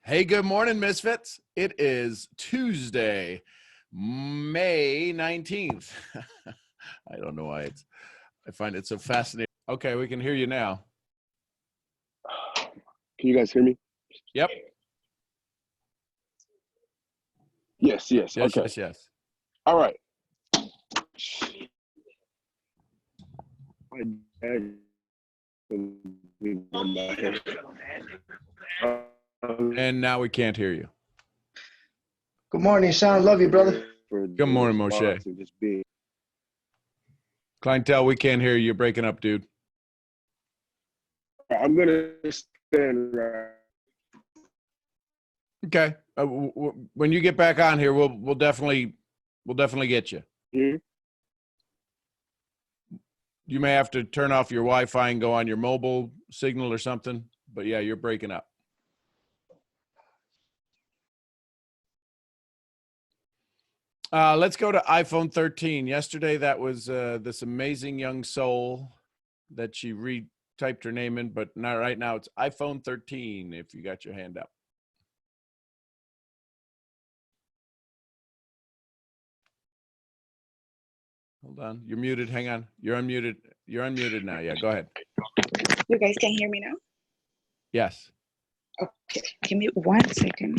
Hey, good morning, Misfits. It is Tuesday, May 19th. I don't know why I find it so fascinating. Okay, we can hear you now. Can you guys hear me? Yep. Yes. Okay. Yes. All right. My dad And now we can't hear you. Good morning, Sean. Love you, brother. Good morning, Moshe. Just being. Clientele, we can't hear you. You're breaking up, dude. I'm gonna stand right. Okay. When you get back on here, we'll definitely get you. Here. You may have to turn off your Wi-Fi and go on your mobile signal or something. But yeah, you're breaking up. Let's go to iPhone 13. Yesterday, that was this amazing young soul that she retyped her name in, but not right now. It's iPhone 13. If you got your hand up. Hold on. You're muted. Hang on. You're unmuted. You're unmuted now. Yeah, go ahead. You guys can hear me now? Yes. Okay, give me 1 second.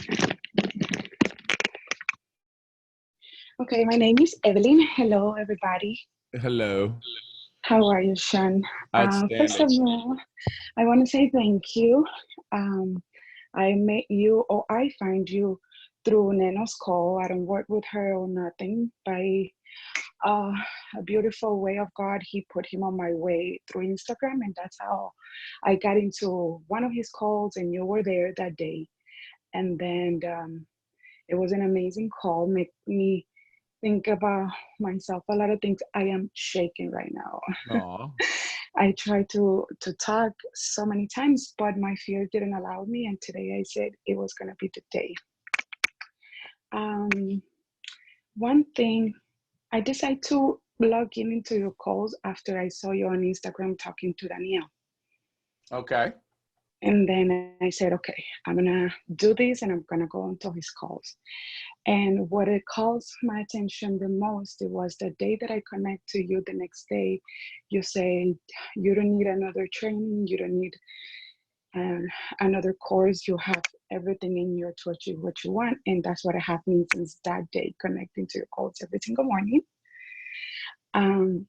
Okay, my name is Evelyn. Hello, everybody. Hello. How are you, Sean? Outstanding. First of all, I want to say thank you. I met you, or I find you through Neno's call. I don't work with her or nothing. By a beautiful way of God, he put him on my way through Instagram, and that's how I got into one of his calls, and you were there that day. And then it was an amazing call, make me think about myself, a lot of things. I am shaking right now. Aw. I tried to talk so many times, but my fear didn't allow me, and today I said it was going to be the day. One thing, I decided to log in into your calls after I saw you on Instagram talking to Danielle. Okay. And then I said, okay, I'm gonna do this and I'm gonna go into his calls. And what it calls my attention the most, it was the day that I connect to you the next day. You say, you don't need another training, you don't need another course, you have everything in you to achieve what you want. And that's what I have been since that day, connecting to your calls every single morning. And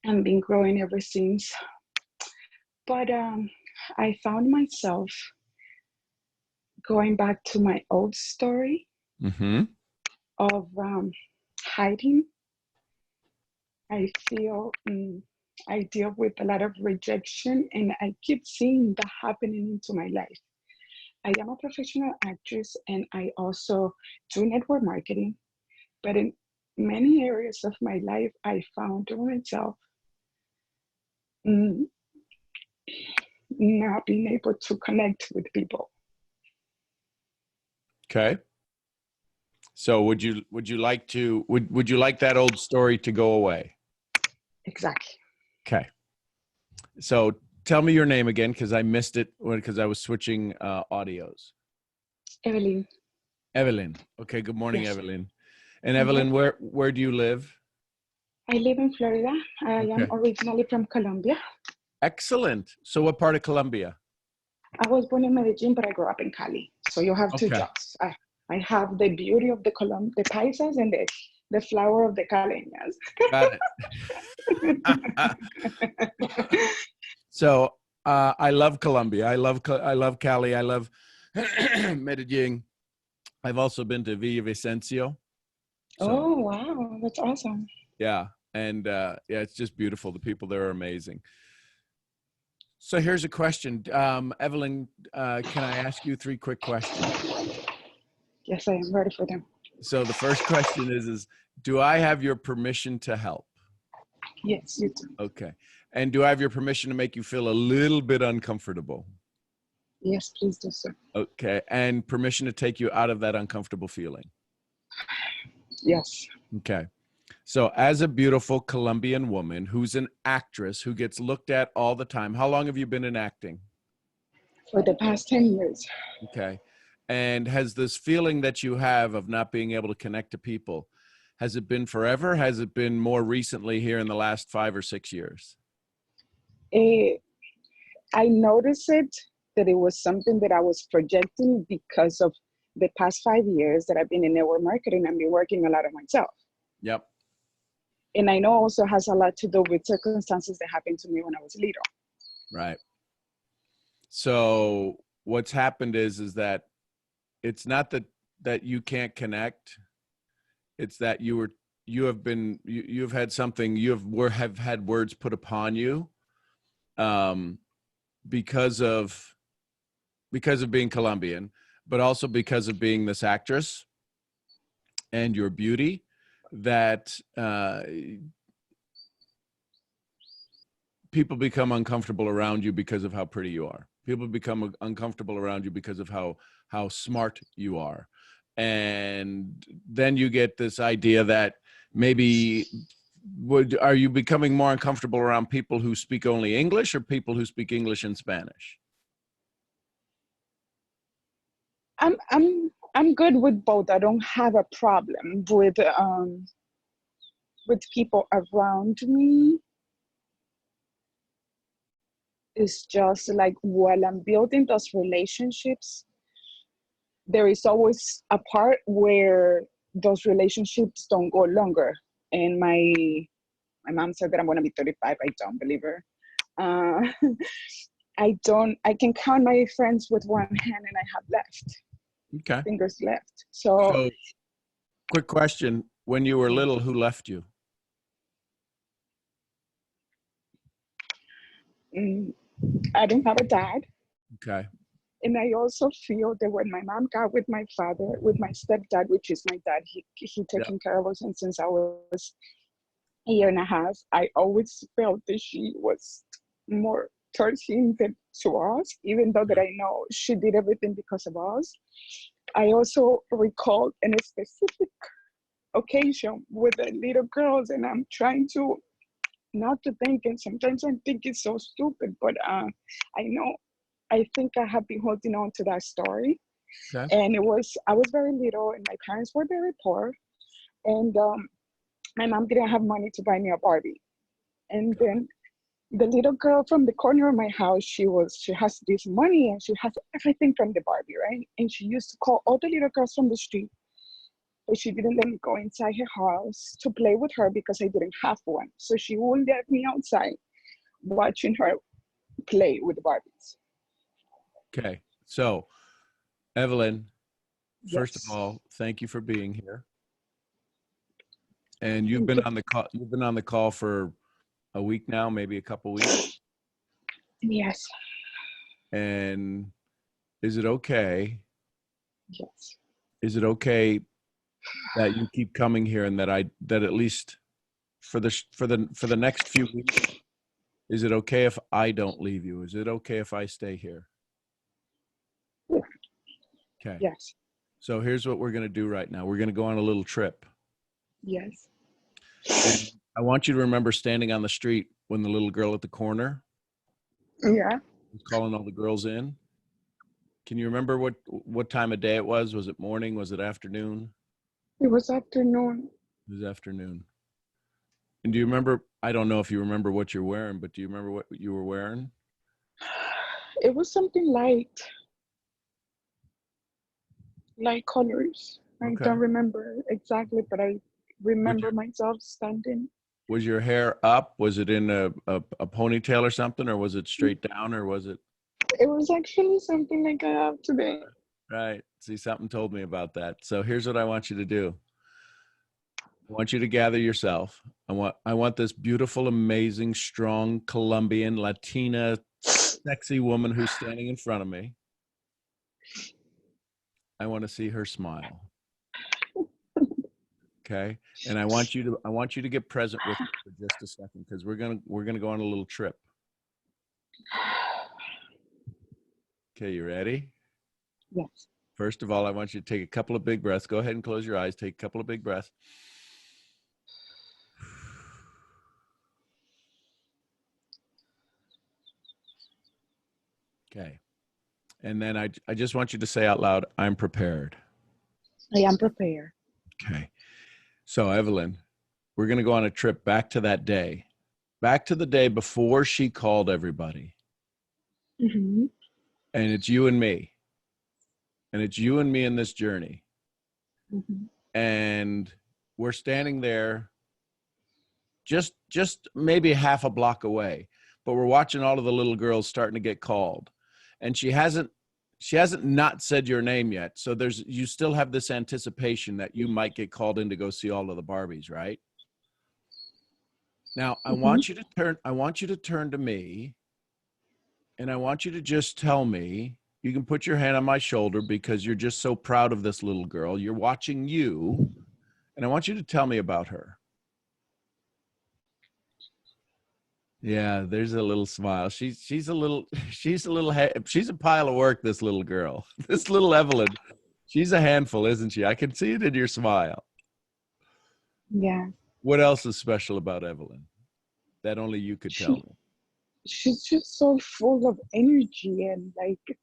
been growing ever since. But I found myself going back to my old story of hiding. I feel I deal with a lot of rejection, and I keep seeing that happening into my life. I am a professional actress, and I also do network marketing. But in many areas of my life, I found myself not being able to connect with people. Okay. So would you like that old story to go away? Exactly. Okay. So tell me your name again, because I missed it because I was switching audios. Evelyn. Evelyn. Okay. Good morning, Yes. Evelyn. And Evelyn, where do you live? I live in Florida. I am originally from Colombia. Excellent. So what part of Colombia? I was born in Medellin, but I grew up in Cali. So you have two jobs. I have the beauty of the paisas and the flower of the caleñas. Got it. So I love Colombia. I love Cali. I love Medellin. I've also been to Villavicencio. So, oh, wow. That's awesome. Yeah. And it's just beautiful. The people there are amazing. So here's a question. Evelyn, can I ask you 3 quick questions? Yes, I am ready for them. So the first question is do I have your permission to help? Yes, you do. Okay. And do I have your permission to make you feel a little bit uncomfortable? Yes, please do, sir. Okay. And permission to take you out of that uncomfortable feeling? Yes. Okay. So as a beautiful Colombian woman who's an actress who gets looked at all the time, how long have you been in acting? for the past 10 years. Okay. And has this feeling that you have of not being able to connect to people, has it been forever? Has it been more recently here in the last 5 or 6 years? I noticed it that it was something that I was projecting because of the past 5 years that I've been in network marketing. I've been working a lot on myself. Yep. And I know also has a lot to do with circumstances that happened to me when I was little. Right. So what's happened is that it's not that you can't connect. It's that you have had something, have had words put upon you, because of being Colombian, but also because of being this actress and your beauty, that people become uncomfortable around you because of how pretty you are. People become uncomfortable around you because of how smart you are. And then you get this idea that maybe are you becoming more uncomfortable around people who speak only English or people who speak English and Spanish? I'm good with both. I don't have a problem with people around me. It's just like while I'm building those relationships, there is always a part where those relationships don't go longer. And my mom said that I'm gonna be 35. I don't believe her. I can count my friends with one hand and I have left. Okay. Fingers left. So quick question. When you were little, who left you? I don't have a dad. Okay. And I also feel that when my mom got with my father, with my stepdad, which is my dad, he taking care of us and since I was a year and a half, I always felt that she was more towards him than to us, even though that I know she did everything because of us. I also recall in a specific occasion with the little girls, and I'm trying to not to think, and sometimes I think it's so stupid, but I think I have been holding on to that story. Okay. And I was very little and my parents were very poor. And my mom didn't have money to buy me a Barbie. And then the little girl from the corner of my house, she has this money and she has everything from the Barbie, right? And she used to call all the little girls from the street, but she didn't let me go inside her house to play with her because I didn't have one. So she would let me outside watching her play with the Barbies. Okay. So, Evelyn, first of Yes. all, thank you for being here. And you've been on the call for a week now, maybe a couple weeks. Yes. And is it okay? Yes. Is it okay that you keep coming here and that at least for the next few weeks, is it okay if I don't leave you? Is it okay if I stay here? Yeah. Okay. Yes. So here's what we're going to do right now. We're going to go on a little trip. Yes. And I want you to remember standing on the street when the little girl at the corner Yeah. was calling all the girls in. Can you remember what time of day it was? Was it morning? Was it afternoon? It was afternoon. It was afternoon. And do you remember, I don't know if you remember what you're wearing, but do you remember what you were wearing? It was something light colors. I Okay. don't remember exactly, but I remember myself standing. Was your hair up? Was it in a ponytail or something, or was it straight down, or was it? It was actually something like I have today. Right. See, something told me about that. So here's what I want you to do. I want you to gather yourself. I want this beautiful, amazing, strong Colombian, Latina, sexy woman who's standing in front of me. I want to see her smile. Okay. And I want you to get present with me for just a second, because we're gonna go on a little trip. Okay, you ready? Yes. First of all, I want you to take a couple of big breaths. Go ahead and close your eyes. Take a couple of big breaths. Okay. And then I just want you to say out loud, I'm prepared. I am prepared. Okay. So, Evelyn, we're going to go on a trip back to that day, back to the day before she called everybody. Mm-hmm. And it's you and me. And it's you and me in this journey. Mm-hmm. And we're standing there just maybe half a block away, but we're watching all of the little girls starting to get called. And she hasn't not said your name yet. So you still have this anticipation that you might get called in to go see all of the Barbies, right? Now, I want you to turn to me, and I want you to just tell me, you can put your hand on my shoulder because you're just so proud of this little girl. You're watching you, and I want you to tell me about her. Yeah, there's a little smile. She's a pile of work, this little girl. This little Evelyn. She's a handful, isn't she? I can see it in your smile. Yeah. What else is special about Evelyn that only you could tell me? She's just so full of energy and like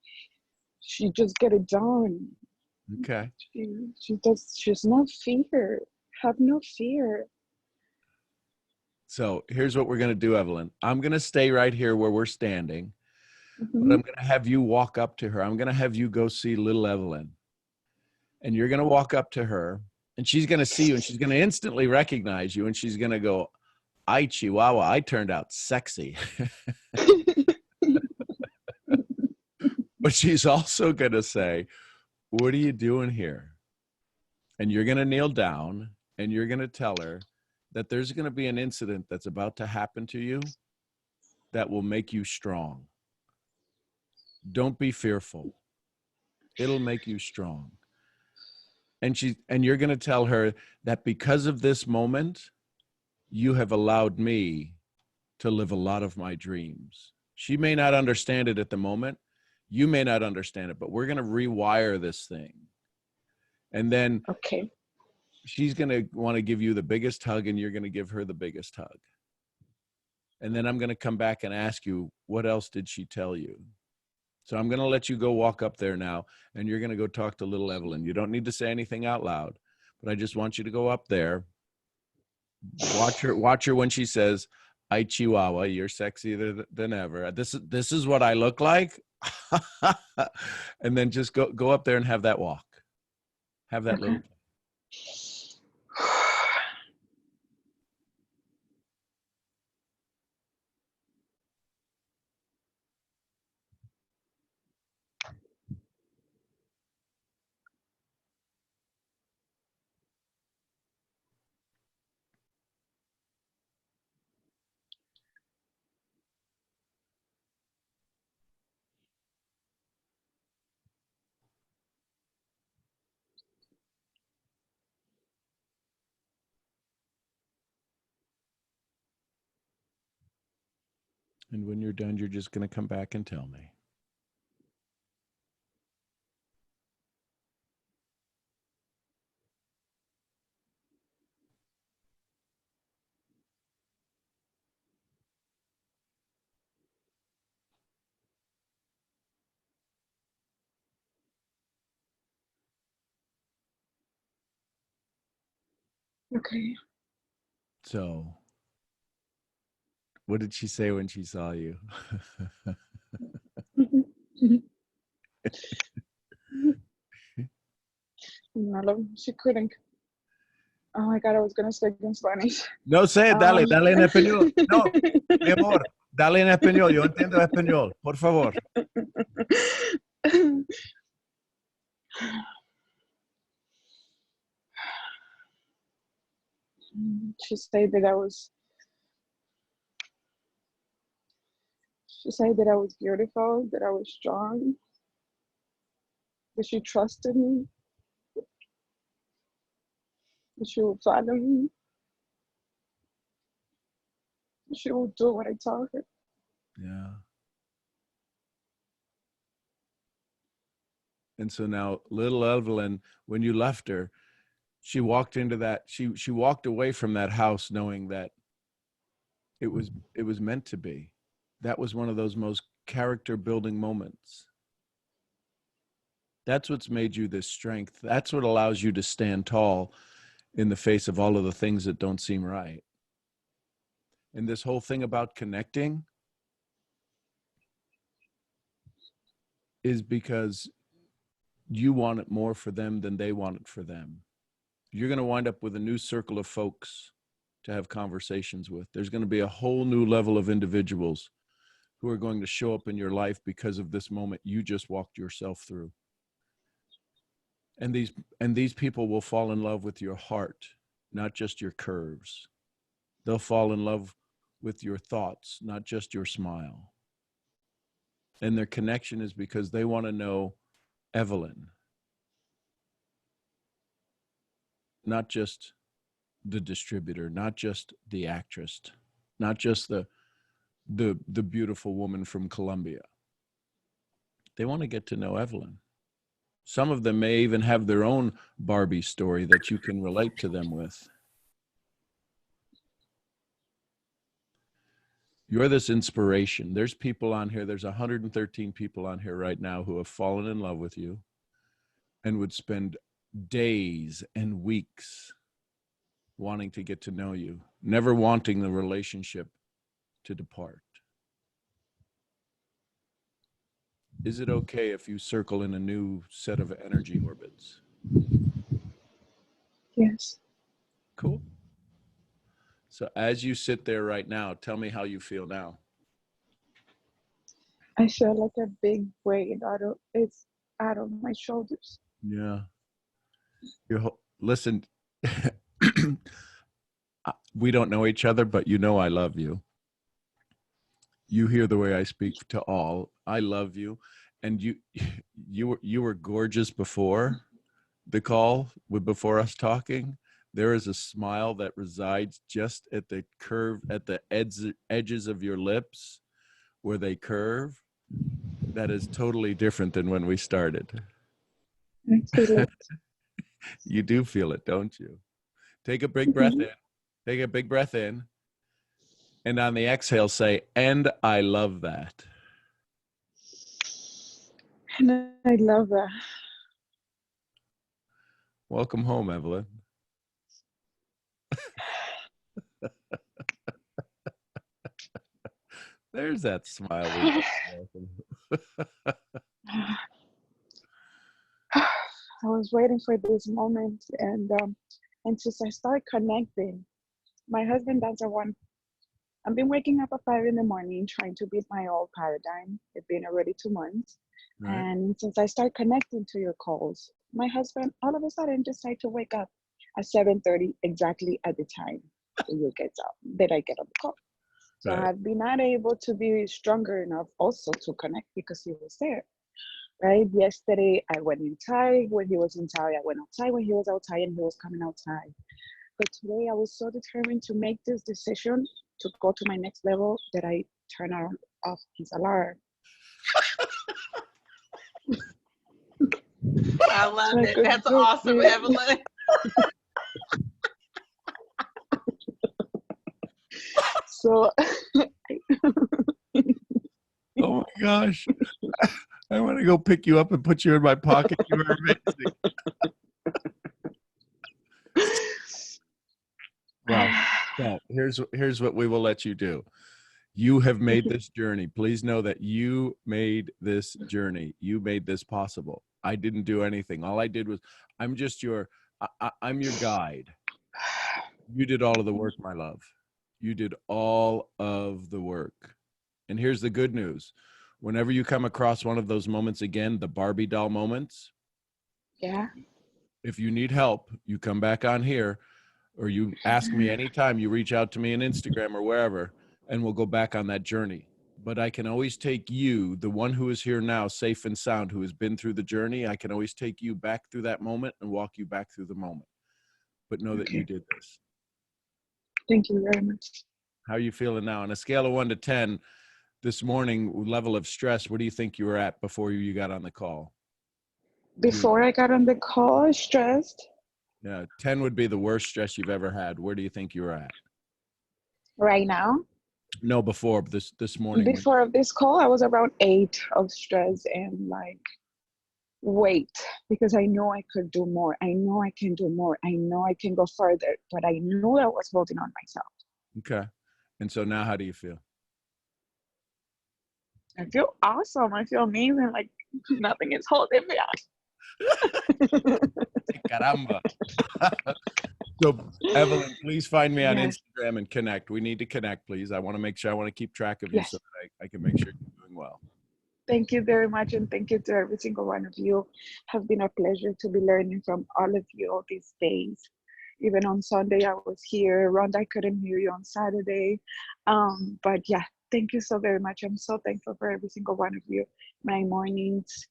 she just get it done. Okay. She's no fear. Have no fear. So here's what we're going to do, Evelyn. I'm going to stay right here where we're standing, but Mm-hmm. I'm going to have you walk up to her. I'm going to have you go see little Evelyn. And you're going to walk up to her, and she's going to see you, and she's going to instantly recognize you, and she's going to go, "Ay, Chihuahua, I turned out sexy." But she's also going to say, "What are you doing here?" And you're going to kneel down, and you're going to tell her that there's going to be an incident that's about to happen to you that will make you strong. Don't be fearful. It'll make you strong. And you're going to tell her that because of this moment, you have allowed me to live a lot of my dreams. She may not understand it at the moment. You may not understand it, but we're going to rewire this thing. And then Okay. she's going to want to give you the biggest hug, and you're going to give her the biggest hug. And then I'm going to come back and ask you, what else did she tell you? So I'm going to let you go walk up there now, and you're going to go talk to little Evelyn. You don't need to say anything out loud, but I just want you to go up there. Watch her when she says, "Ay, Chihuahua, you're sexier than ever. This is what I look like." And then just go up there and have that walk. Have that little. And when you're done, you're just going to come back and tell me. Okay. So, what did she say when she saw you? No, she couldn't. Oh my God, I was gonna speak in Spanish. No sé, dale en español. No, mi amor, dale en español. Yo entiendo español. Por favor. She said that I was beautiful, that I was strong, that she trusted me, that she would follow me, that she would do what I told her. Yeah. And so now little Evelyn, when you left her, she walked into that, she walked away from that house knowing that it was meant to be. That was one of those most character building moments. That's what's made you this strength. That's what allows you to stand tall in the face of all of the things that don't seem right. And this whole thing about connecting is because you want it more for them than they want it for them. You're going to wind up with a new circle of folks to have conversations with. There's going to be a whole new level of individuals who are going to show up in your life because of this moment you just walked yourself through. And these people will fall in love with your heart, not just your curves. They'll fall in love with your thoughts, not just your smile. And their connection is because they want to know Evelyn, not just the distributor, not just the actress, not just the beautiful woman from Colombia. They want to get to know Evelyn. Some of them may even have their own Barbie story that you can relate to them with. You're this inspiration. There's people on here, there's 113 people on here right now who have fallen in love with you and would spend days and weeks wanting to get to know you, never wanting the relationship to depart. Is it okay if you circle in a new set of energy orbits? Yes. Cool. So as you sit there right now, tell me how you feel now. I feel like a big weight it's out of my shoulders. Yeah. Listen, we don't know each other, but you know I love you. You hear the way I speak to all. I love you. And you were gorgeous before the call, before us talking. There is a smile that resides just at the curve, at the edges of your lips where they curve. That is totally different than when we started. I feel it. You do feel it, don't you? Take a big breath in. Take a big breath in. And on the exhale, say, and I love that. And I love that. Welcome home, Evelyn. There's that smile. I was waiting for this moment, and since I started connecting, my husband doesn't want. I've been waking up at 5 in the morning trying to beat my old paradigm. It's been already 2 months, Right. and since I started connecting to your calls, my husband all of a sudden decided to wake up at 7:30 exactly at the time that I get on the call. So Right. I've been not able to be stronger enough also to connect because he was there. Right? Yesterday, I went inside. When he was inside, I went outside. When he was outside, and he was coming outside. But today, I was so determined to make this decision to go to my next level that I turn off his alarm. I love So I it. could That's do awesome, this. Evelyn. So, Oh my gosh. I want to go pick you up and put you in my pocket. You are amazing. Well, here's what we will let you do. You have made this journey. Please know that you made this journey. You made this possible. I didn't do anything. All I did was, I'm just I'm your guide. You did all of the work, my love. You did all of the work. And here's the good news. Whenever you come across one of those moments again, the Barbie doll moments, yeah. if you need help, you come back on here, or you ask me anytime, you reach out to me on Instagram or wherever, and we'll go back on that journey. But I can always take you, the one who is here now, safe and sound, who has been through the journey, I can always take you back through that moment and walk you back through the moment. But know that you did this. Thank you very much. How are you feeling now? On a scale of 1 to 10, this morning, level of stress, what do you think you were at before you got on the call? Before I got on the call, I was stressed. Yeah, 10 would be the worst stress you've ever had. Where do you think you were at? Right now, No, before this morning. before this call, I was around 8 of stress and like wait, because I know I could do more. I know I can do more. I know I can go further, but I knew I was holding on myself. Okay. And so now how do you feel? I feel awesome. I feel amazing. Like nothing is holding me up. Caramba. So, Evelyn, please find me on Yes. Instagram and connect. We need to connect, please. I want to make sure, I want to keep track of you Yes. so that I can make sure you're doing well. Thank you very much. And thank you to every single one of you. Have been a pleasure to be learning from all of you all these days. Even on Sunday, I was here. Rhonda, I couldn't hear you on Saturday. But yeah, thank you so very much. I'm so thankful for every single one of you. My mornings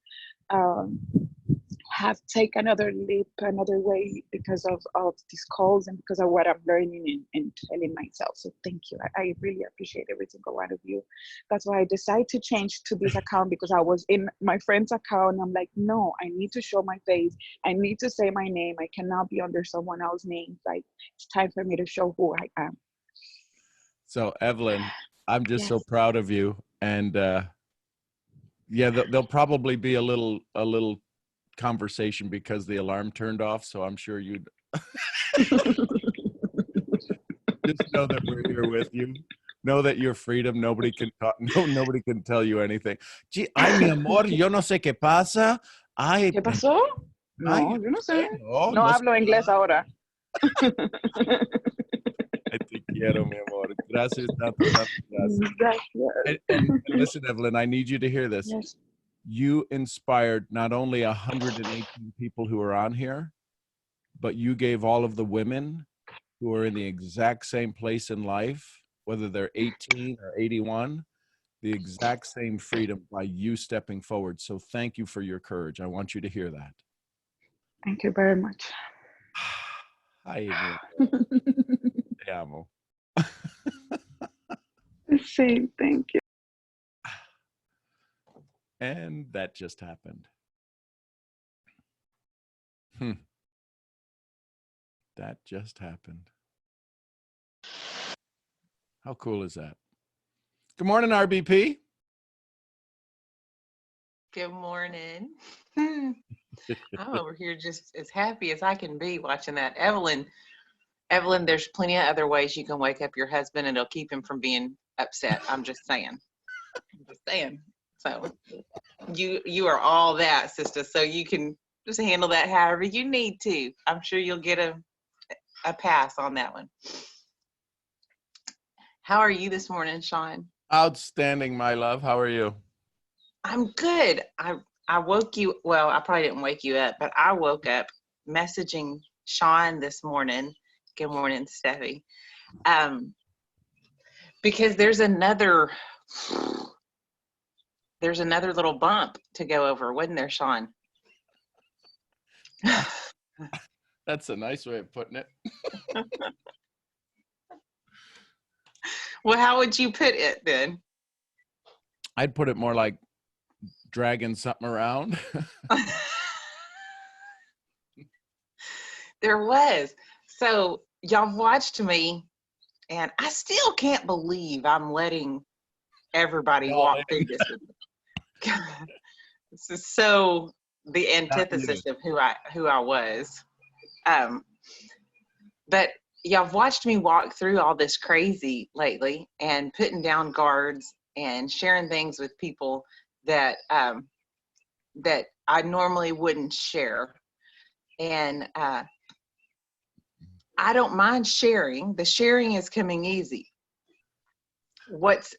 have taken another leap, another way because of these calls and because of what I'm learning and telling myself. So thank you. I really appreciate every single one of you. That's why I decided to change to this account, because I was in my friend's account. I'm like, no, I need to show my face. I need to say my name. I cannot be under someone else's name. Like, it's time for me to show who I am. So, Evelyn, I'm just so Yes. proud of you. And yeah, there'll probably be a little conversation because the alarm turned off. So I'm sure you'd just know that we're here with you. Know that your freedom, nobody can talk, nobody can tell you anything. Gee, ay, mi amor, yo no sé qué pasa. Ay, ¿Qué pasó? ay, No, yo no sé. no, No no sé hablo inglés nada. ahora. Ay, te quiero, mi amor. Gracias, tanto, gracias. Gracias. And listen, Evelyn, I need you to hear this. Yes. You inspired not only 118 people who are on here, but you gave all of the women who are in the exact same place in life, whether they're 18 or 81, the exact same freedom by you stepping forward. So thank you for your courage. I want you to hear that. Thank you very much. Ay, mi amor. Te amo. Same, thank you. And that just happened. That just happened. How cool is that? Good morning, RBP. Good morning. I'm over here just as happy as I can be watching that. Evelyn, there's plenty of other ways you can wake up your husband and it'll keep him from being upset. I'm just saying. So you are all that, sister. So you can just handle that however you need to. I'm sure you'll get a pass on that one. How are you this morning, Sean? Outstanding, my love. How are you? I'm good. I woke you, well, I probably didn't wake you up, but I woke up messaging Sean this morning. Good morning, Steffi. Because there's another little bump to go over, wasn't there, Sean? That's a nice way of putting it. Well, how would you put it then? I'd put it more like dragging something around. There was. So y'all watched me, and I still can't believe I'm letting everybody walk through this with me. This is so the antithesis of who I was. But y'all watched me walk through all this crazy lately and putting down guards and sharing things with people that that I normally wouldn't share. And I don't mind sharing. The sharing is coming easy. What's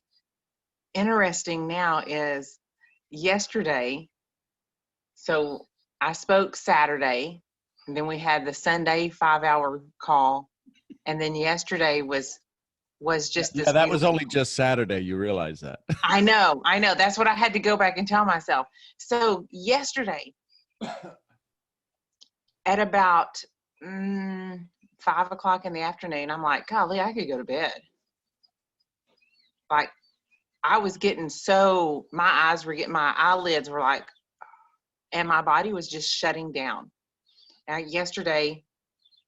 interesting now is yesterday, so I spoke Saturday, and then we had the Sunday 5-hour call, and then yesterday was just this. Yeah, that was only just Saturday. You realize that? I know. That's what I had to go back and tell myself. So yesterday, at about 5 o'clock in the afternoon, I'm like, golly, I could go to bed. Like, I was getting my eyelids were like, and my body was just shutting down. Now, yesterday,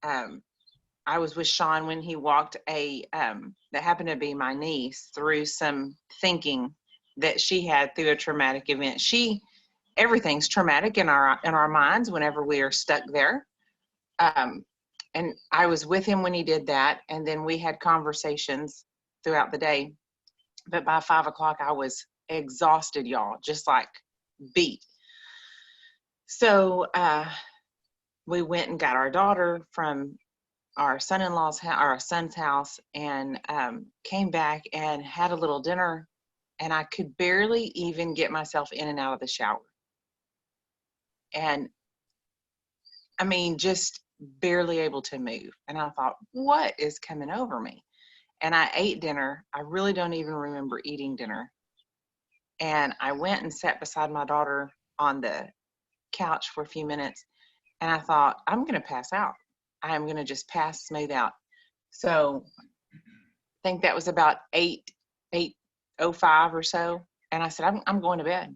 I was with Sean when he walked that happened to be my niece through some thinking that she had through a traumatic event. She everything's traumatic in our minds whenever we are stuck there. And I was with him when he did that, and then we had conversations throughout the day. But by 5 o'clock, I was exhausted, y'all, just like beat. So we went and got our daughter from our son-in-law's house, our son's house, and came back and had a little dinner, and I could barely even get myself in and out of the shower. And I mean, just barely able to move. And I thought, what is coming over me? And I ate dinner. I really don't even remember eating dinner. And I went and sat beside my daughter on the couch for a few minutes. And I thought, I'm going to pass out. I'm going to just pass smooth out. So I think that was about 8:05 or so. And I said, I'm going to bed.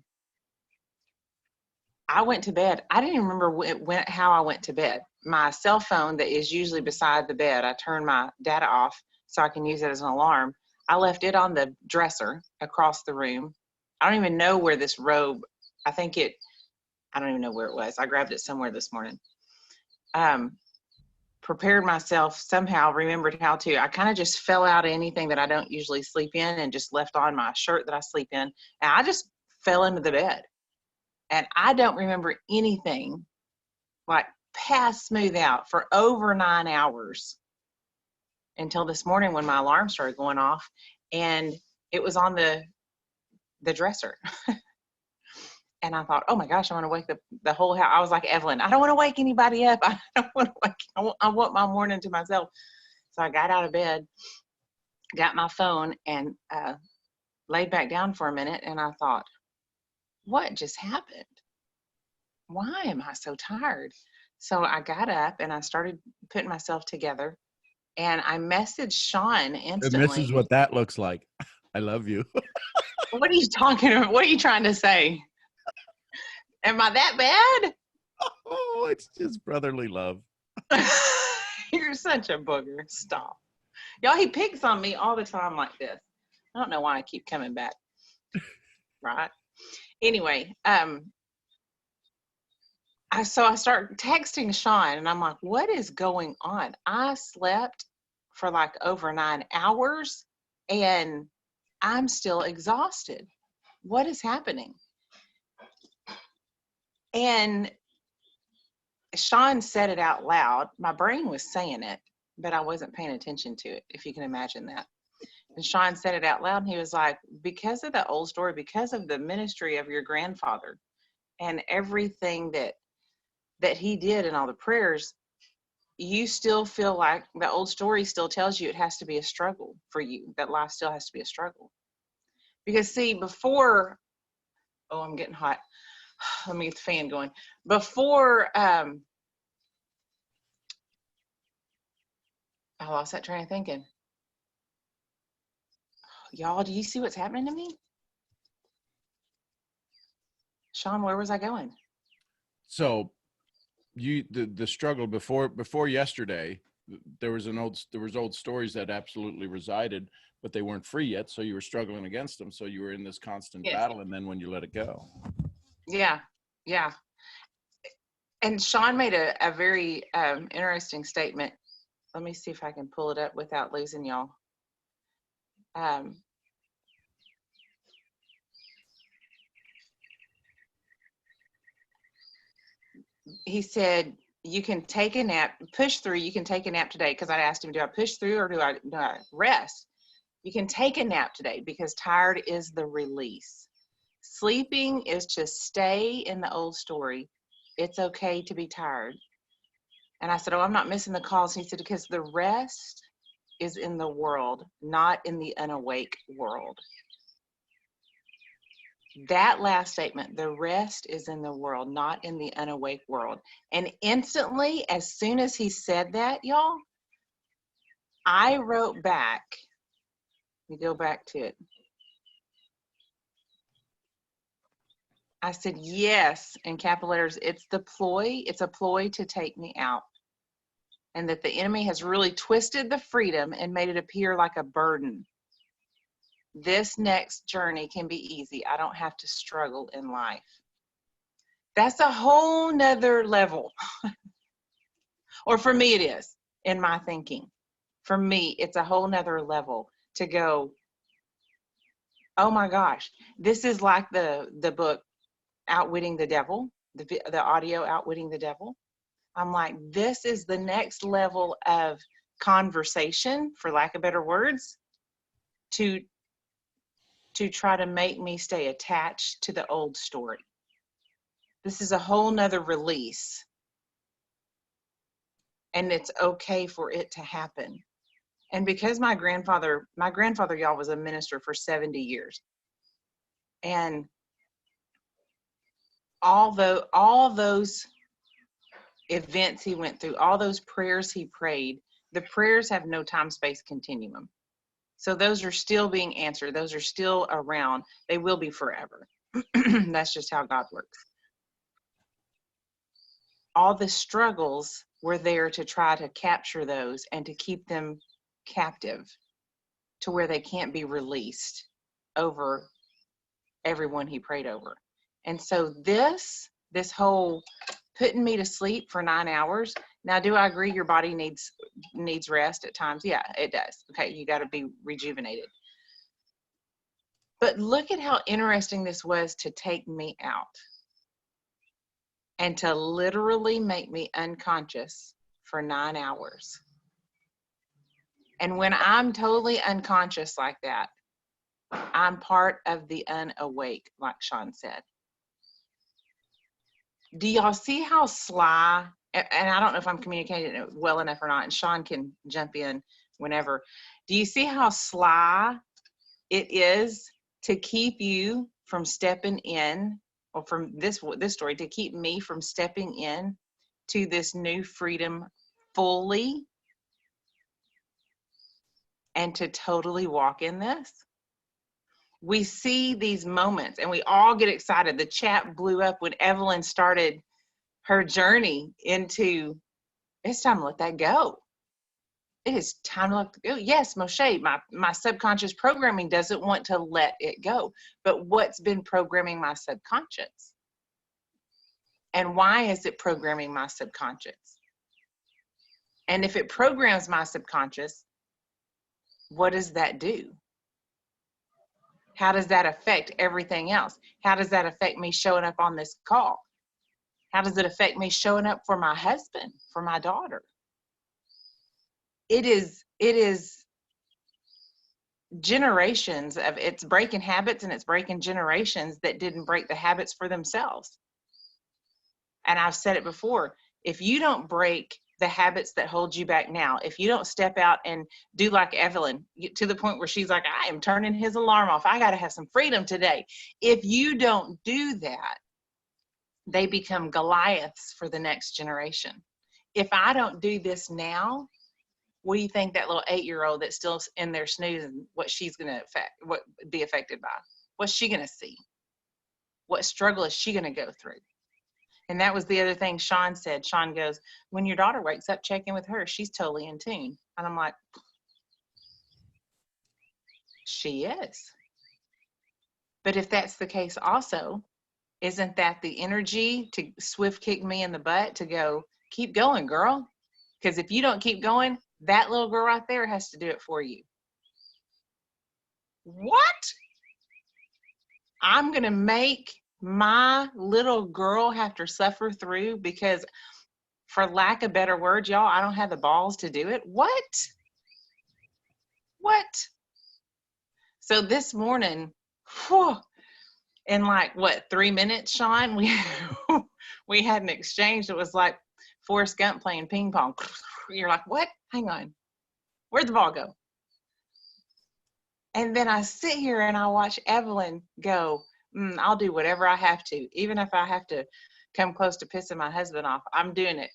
I went to bed. I didn't even remember how I went to bed. My cell phone that is usually beside the bed, I turned my data off so I can use it as an alarm. I left it on the dresser across the room. I don't even know where this robe, I don't even know where it was. I grabbed it somewhere this morning. Prepared myself somehow, remembered how to. I kind of just fell out of anything that I don't usually sleep in and just left on my shirt that I sleep in. And I just fell into the bed. And I don't remember anything, like past smooth out for over 9 hours until this morning when my alarm started going off, and it was on the dresser. And I thought, oh my gosh, I want to wake the whole house. I was like, Evelyn, I don't want to wake anybody up. I want my morning to myself. So I got out of bed, got my phone, and laid back down for a minute. And I thought, what just happened? Why am I so tired? So I got up and I started putting myself together, and I messaged Sean instantly. And this is what that looks like. I love you. What are you talking about? What are you trying to say? Am I that bad? Oh, it's just brotherly love. You're such a booger. Stop. Y'all, he picks on me all the time like this. I don't know why I keep coming back. Right? Anyway, so I start texting Sean, and I'm like, what is going on? I slept for like over 9 hours, and I'm still exhausted. What is happening? And Sean said it out loud. My brain was saying it, but I wasn't paying attention to it, if you can imagine that. And Sean said it out loud, and he was like, because of the old story, because of the ministry of your grandfather and everything that he did and all the prayers, you still feel like the old story still tells you it has to be a struggle for you, that life still has to be a struggle. Because see, before, oh, I'm getting hot. Let me get the fan going. Before, I lost that train of thinking. Y'all, do you see what's happening to me? Sean, where was I going? So the struggle before yesterday, there was old stories that absolutely resided, but they weren't free yet. So you were struggling against them. So you were in this constant battle. And then when you let it go. Yeah. Yeah. And Sean made a very interesting statement. Let me see if I can pull it up without losing y'all. He said, you can take a nap, push through, you can take a nap today. Because I asked him, do I push through or do I rest? You can take a nap today because tired is the release. Sleeping is to stay in the old story. It's okay to be tired. And I said, oh, I'm not missing the calls. He said, because the rest is in the world, not in the unawake world. That last statement, the rest is in the world, not in the unawake world. And instantly, as soon as he said that, y'all, I wrote back. Let me go back to it. I said, yes, in capital letters, it's a ploy to take me out. And that the enemy has really twisted the freedom and made it appear like a burden. This next journey can be easy. I don't have to struggle in life. That's a whole nother level. Or for me, it is in my thinking. For me, it's a whole nother level to go, oh my gosh, this is like the book Outwitting the Devil, the audio Outwitting the Devil. I'm like, this is the next level of conversation, for lack of better words, to try to make me stay attached to the old story. This is a whole nother release. And it's okay for it to happen. And because my grandfather, y'all, was a minister for 70 years. And all those events he went through, all those prayers he prayed, the prayers have no time-space continuum. So those are still being answered. Those are still around. They will be forever. That's just how God works. All the struggles were there to try to capture those and to keep them captive to where they can't be released over everyone he prayed over. And so this whole putting me to sleep for 9 hours. Now, do I agree your body needs rest at times? Yeah, it does. Okay, you got to be rejuvenated. But look at how interesting this was to take me out and to literally make me unconscious for 9 hours. And when I'm totally unconscious like that, I'm part of the unawake, like Sean said. Do y'all see how sly, and I don't know if I'm communicating it well enough or not, and Sean can jump in whenever. Do you see how sly it is to keep you from stepping in, or from this story, to keep me from stepping in to this new freedom fully and to totally walk in this? We see these moments and we all get excited. The chat blew up when Evelyn started her journey into, it's time to let that go. It is time to let it go. Yes, Moshe, my subconscious programming doesn't want to let it go. But what's been programming my subconscious? And why is it programming my subconscious? And if it programs my subconscious, what does that do? How does that affect everything else? How does that affect me showing up on this call? How does it affect me showing up for my husband, for my daughter? It is generations of, it's breaking habits and it's breaking generations that didn't break the habits for themselves. And I've said it before, if you don't break the habits that hold you back now, if you don't step out and do like Evelyn, to the point where she's like, I am turning his alarm off. I got to have some freedom today. If you don't do that, they become Goliaths for the next generation. If I don't do this now, what do you think that little 8-year-old that's still in there snoozing, what she's going to be affected by? What's she going to see? What struggle is she going to go through? And that was the other thing Sean said. Sean goes, when your daughter wakes up, check in with her. She's totally in tune. And I'm like, she is. But if that's the case also, isn't that the energy to swift kick me in the butt to go, keep going, girl? Because if you don't keep going, that little girl right there has to do it for you. What? I'm going to make my little girl have to suffer through because, for lack of better words, y'all, I don't have the balls to do it. What? So this morning, in like, 3 minutes, Sean, we had an exchange that was like Forrest Gump playing ping pong. You're like, what? Hang on. Where'd the ball go? And then I sit here and I watch Evelyn go, I'll do whatever I have to. Even if I have to come close to pissing my husband off, I'm doing it.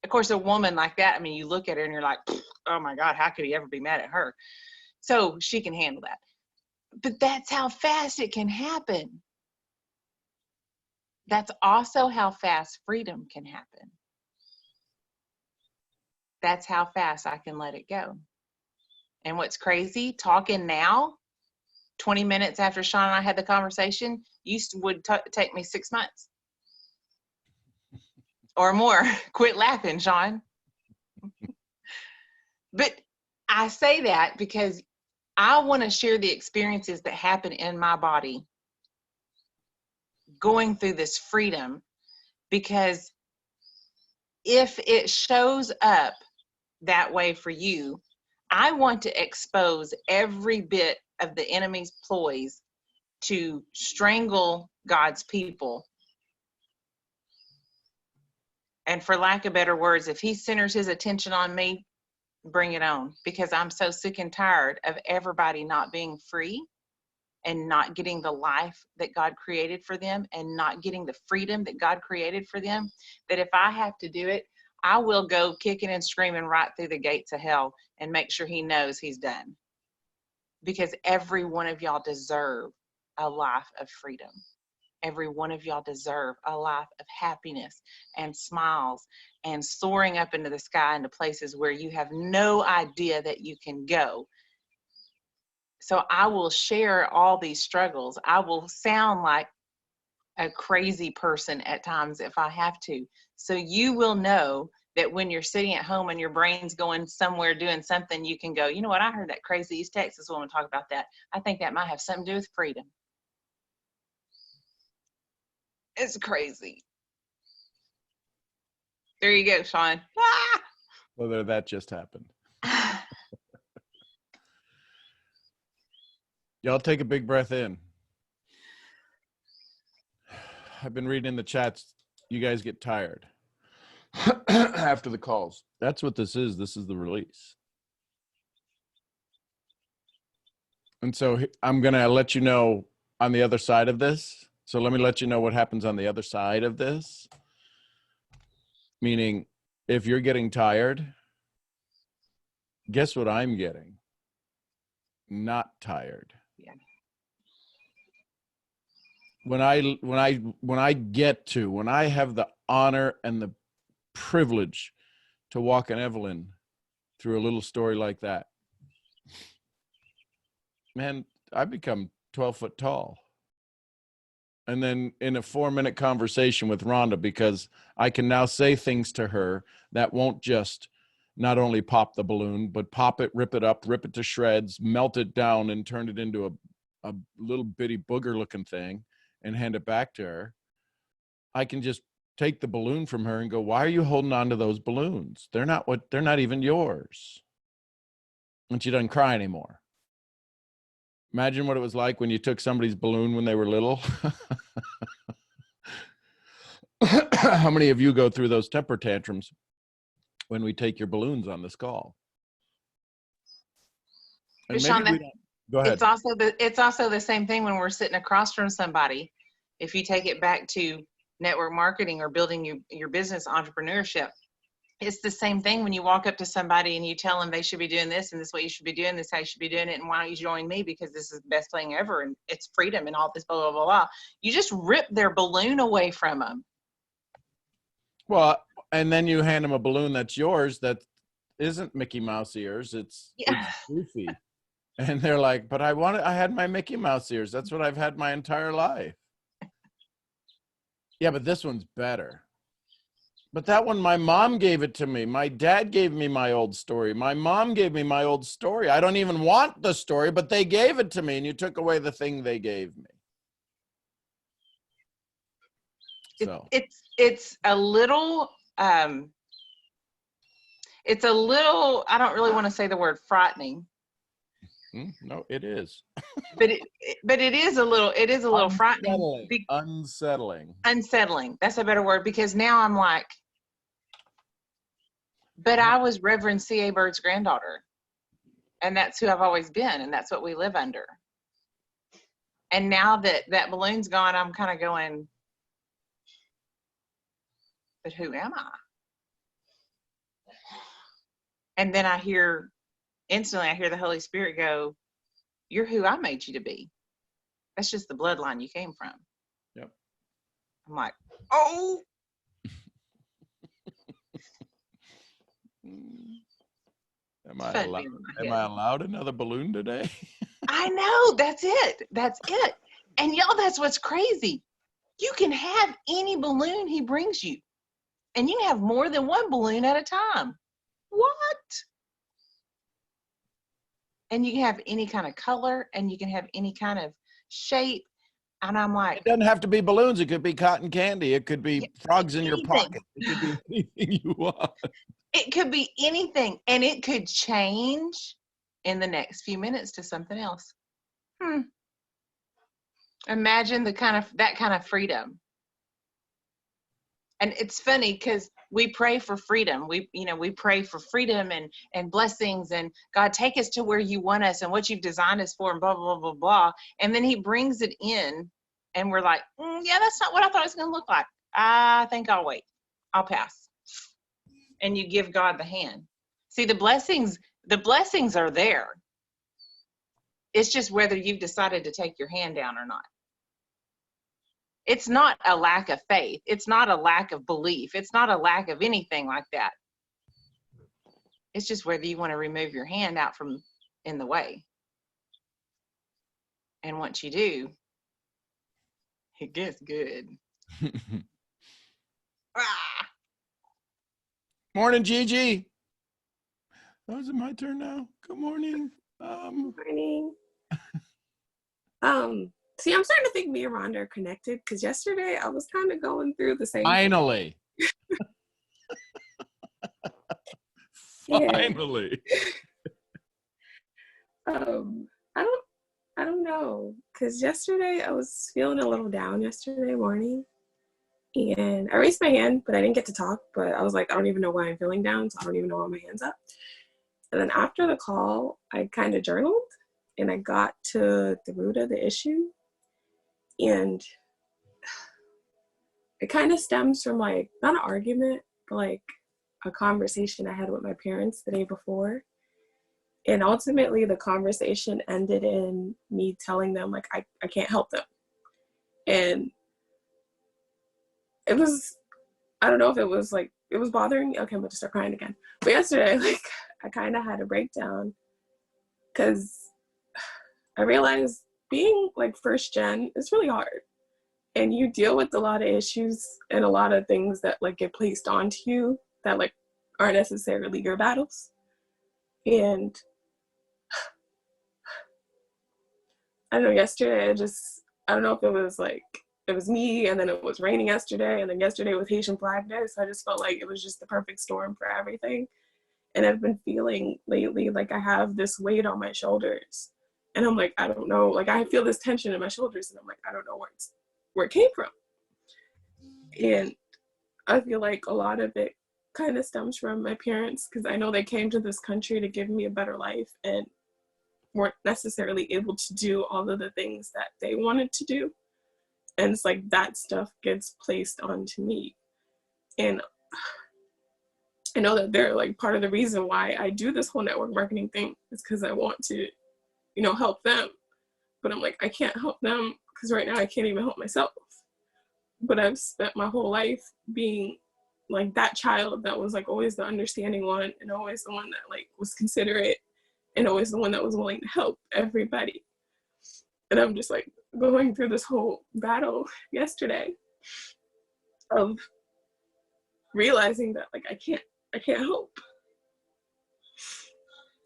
Of course, a woman like that, I mean, you look at her and you're like, oh my God, how could he ever be mad at her? So she can handle that. But that's how fast it can happen. That's also how fast freedom can happen. That's how fast I can let it go. And what's crazy, talking now, 20 minutes after Sean and I had the conversation, would take me 6 months. or more. Quit laughing, Sean. But I say that because I want to share the experiences that happen in my body going through this freedom, because if it shows up that way for you, I want to expose every bit of the enemy's ploys to strangle God's people. And for lack of better words, if he centers his attention on me, bring it on, because I'm so sick and tired of everybody not being free and not getting the life that God created for them and not getting the freedom that God created for them, that if I have to do it, I will go kicking and screaming right through the gates of hell and make sure he knows he's done. Because every one of y'all deserve a life of freedom. Every one of y'all deserve a life of happiness and smiles and soaring up into the sky into places where you have no idea that you can go. So I will share all these struggles. I will sound like a crazy person at times if I have to. So you will know that when you're sitting at home and your brain's going somewhere doing something, you can go, you know what, I heard that crazy East Texas woman talk about that. I think that might have something to do with freedom. It's crazy. There you go, Sean. Ah! Whether that just happened. Y'all take a big breath in. I've been reading in the chats. You guys get tired after the calls. That's what this is. This is the release. And so I'm going to let you know on the other side of this. So let me let you know what happens on the other side of this. Meaning, if you're getting tired, guess what I'm getting? Not tired. Yeah. When I have the honor and the privilege to walk an Evelyn through a little story like that, man, I become 12 foot tall. And then in a 4-minute conversation with Rhonda, because I can now say things to her that won't just not only pop the balloon, but pop it, rip it up, rip it to shreds, melt it down and turn it into a little bitty booger looking thing and hand it back to her. I can just take the balloon from her and go, why are you holding on to those balloons? They're not even yours. And she doesn't cry anymore. Imagine what it was like when you took somebody's balloon when they were little. How many of you go through those temper tantrums when we take your balloons on this call? And Sean, maybe go ahead. It's also the same thing when we're sitting across from somebody. If you take it back to network marketing or building your business entrepreneurship, it's the same thing when you walk up to somebody and you tell them they should be doing this and this is what you should be doing, this is how you should be doing it, and why don't you join me because this is the best thing ever and it's freedom and all this blah, blah, blah, blah. You just rip their balloon away from them. Well, and then you hand them a balloon that's yours that isn't Mickey Mouse ears. It's Goofy. And they're like, but I had my Mickey Mouse ears. That's what I've had my entire life. Yeah, but this one's better. But that one, my mom gave it to me. My dad gave me my old story. My mom gave me my old story. I don't even want the story, but they gave it to me, and you took away the thing they gave me. So it's a little, I don't really want to say the word frightening. No, it is. but it is a little frightening. Unsettling. That's a better word, because now I'm like, but I was Reverend C.A. Bird's granddaughter, and that's who I've always been, and that's what we live under. And now that balloon's gone, I'm kind of going, but who am I? And then instantly I hear the Holy Spirit go, you're who I made you to be. That's just the bloodline you came from. Yep. I'm like, oh. Am I allowed another balloon today? I know, that's it. And y'all, that's what's crazy. You can have any balloon he brings you. And you can have more than one balloon at a time. What? And you can have any kind of color, and you can have any kind of shape. And I'm like, It doesn't have to be balloons. It could be cotton candy. It could be frogs in your anything. pocket. It could be anything you want. It could be anything, and it could change in the next few minutes to something else. Imagine that kind of freedom. And it's funny because we pray for freedom. We pray for freedom and blessings, and God, take us to where you want us and what you've designed us for, and blah, blah, blah, blah. And then he brings it in, and we're like, yeah, that's not what I thought it was going to look like. I think I'll wait. I'll pass. And you give God the hand. See, the blessings are there. It's just whether you've decided to take your hand down or not. It's not a lack of faith. It's not a lack of belief. It's not a lack of anything like that. It's just whether you want to remove your hand out from in the way. And once you do, it gets good. Morning, Gigi. Oh, is it my turn now? Good morning. Morning. See, I'm starting to think me and Rhonda are connected because yesterday I was kind of going through the same. Finally. Yeah. Finally. I don't know, because yesterday I was feeling a little down yesterday morning, and I raised my hand, but I didn't get to talk. But I was like, I don't even know why I'm feeling down, so I don't even know why my hand's up. And then after the call, I kind of journaled, and I got to the root of the issue. And it kind of stems from like, not an argument, but like a conversation I had with my parents the day before. And ultimately the conversation ended in me telling them like, I can't help them. And it was, I don't know if it was like, it was bothering me. Okay, I'm going to start crying again. But yesterday, like, I kind of had a breakdown because I realized being like first gen is really hard, and you deal with a lot of issues and a lot of things that like get placed onto you that like aren't necessarily your battles. And I don't know, yesterday I don't know if it was like it was me, and then it was raining yesterday, and then yesterday was Haitian Flag Day, so I just felt like it was just the perfect storm for everything. And I've been feeling lately like I have this weight on my shoulders. And I'm like, I don't know, like I feel this tension in my shoulders, and I'm like, I don't know where it came from. And I feel like a lot of it kind of stems from my parents, because I know they came to this country to give me a better life and weren't necessarily able to do all of the things that they wanted to do. And it's like that stuff gets placed onto me. And I know that they're like part of the reason why I do this whole network marketing thing is because I want to, help them. But I'm like, I can't help them because right now I can't even help myself. But I've spent my whole life being like that child that was like always the understanding one, and always the one that like was considerate, and always the one that was willing to help everybody. And I'm just like going through this whole battle yesterday of realizing that like I can't help.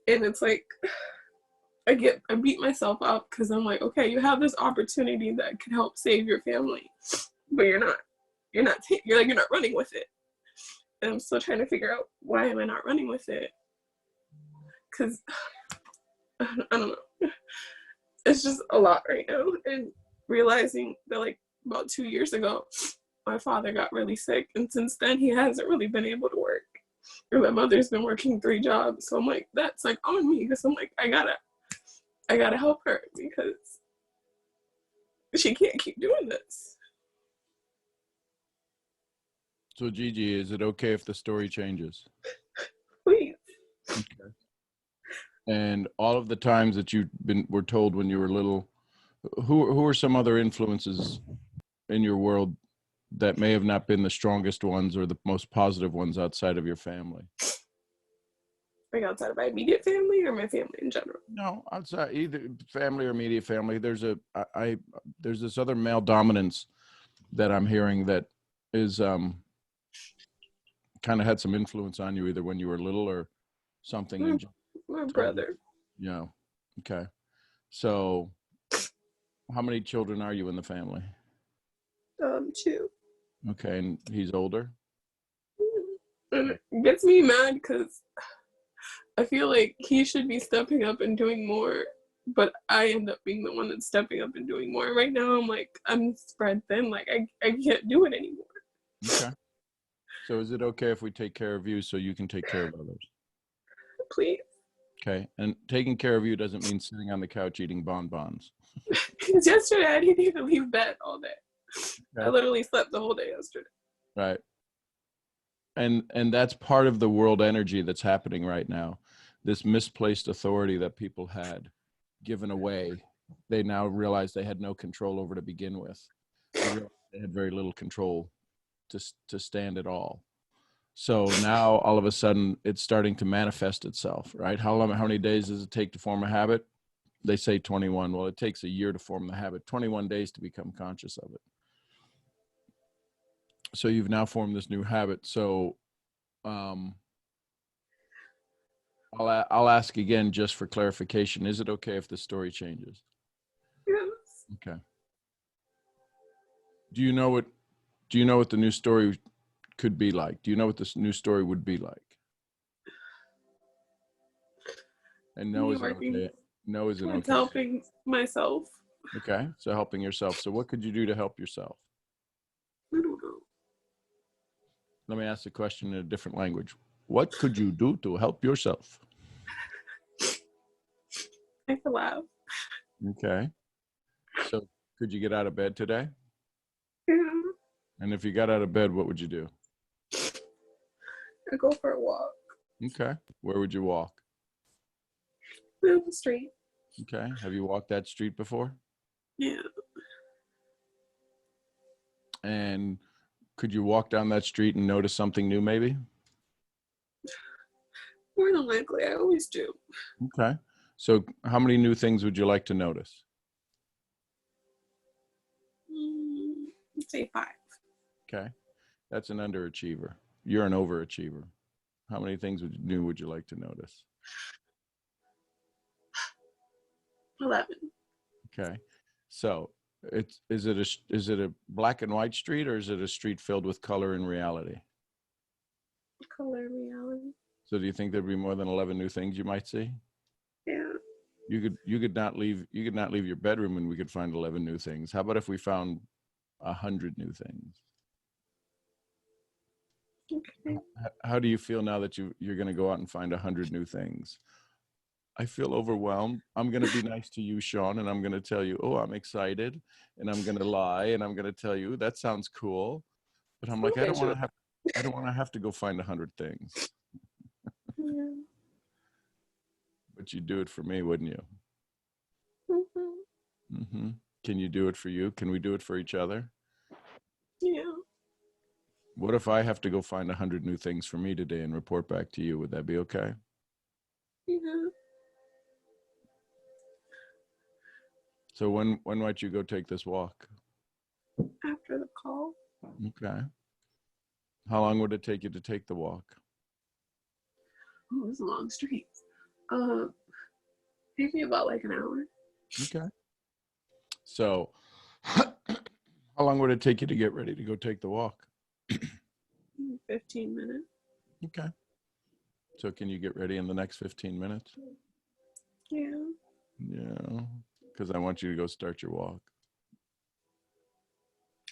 And it's like I beat myself up because I'm like, okay, you have this opportunity that could help save your family, but you're not running with it. And I'm still trying to figure out why am I not running with it? Because I don't know. It's just a lot right now. And realizing that like about 2 years ago, my father got really sick, and since then he hasn't really been able to work. And my mother's been working 3 jobs, so I'm like, that's like on me, because I'm like, I gotta help her because she can't keep doing this. So Gigi, is it okay if the story changes? Please. Okay. And all of the times that were told when you were little, who are some other influences in your world that may have not been the strongest ones or the most positive ones outside of your family? Like outside of my immediate family or my family in general? No, outside either family or immediate family. There's this other male dominance that I'm hearing that is kind of had some influence on you either when you were little or something? My brother. Yeah. Okay. So how many children are you in the family? 2. Okay. And he's older? And it gets me mad because I feel like he should be stepping up and doing more, but I end up being the one that's stepping up and doing more. Right now, I'm spread thin. Like, I can't do it anymore. Okay. So is it okay if we take care of you so you can take care of others? Please. Okay. And taking care of you doesn't mean sitting on the couch eating bonbons. Because yesterday I didn't even leave bed all day. Okay. I literally slept the whole day yesterday. Right. And that's part of the world energy that's happening right now. This misplaced authority that people had given away, they now realize they had no control over to begin with. They had very little control to stand at all. So now all of a sudden it's starting to manifest itself, right? How many days does it take to form a habit? They say 21. Well, it takes a year to form the habit, 21 days to become conscious of it. So you've now formed this new habit. So I'll ask again just for clarification. Is it okay if the story changes? Yes. Okay. Do you know what the new story could be like? Do you know what this new story would be like? And no isn't okay. No isn't It's okay. helping myself. Okay. So helping yourself. So what could you do to help yourself? I don't know. Let me ask the question in a different language. What could you do to help yourself? I can laugh. Okay. So could you get out of bed today? Yeah. And if you got out of bed, what would you do? I go for a walk. Okay. Where would you walk? Down the street. Okay. Have you walked that street before? Yeah. And could you walk down that street and notice something new maybe? More than likely, I always do. Okay. So how many new things would you like to notice? Let's say 5. Okay. That's an underachiever. You're an overachiever. How many things new would you like to notice? 11. Okay. So is it a black and white street, or is it a street filled with color and reality? Color reality. So do you think there'd be more than 11 new things you might see? Yeah. You could not leave your bedroom and we could find 11 new things. How about if we found 100 new things? Okay. How do you feel now that you're going to go out and find 100 new things? I feel overwhelmed. I'm going to be nice to you, Sean, and I'm going to tell you, oh, I'm excited, and I'm going to lie, and I'm going to tell you that sounds cool. But I'm like, I don't want to have to go find 100 things. Yeah. But you'd do it for me, wouldn't you? Mm-hmm. Mm-hmm. Can you do it for you? Can we do it for each other? Yeah. What if I have to go find 100 new things for me today and report back to you? Would that be okay? Yeah. So when might you go take this walk? After the call. Okay. How long would it take you to take the walk? Oh, it's a long street. Maybe about like an hour. Okay. So how long would it take you to get ready to go take the walk? 15 minutes. Okay. So can you get ready in the next 15 minutes? Yeah. Yeah. Because I want you to go start your walk.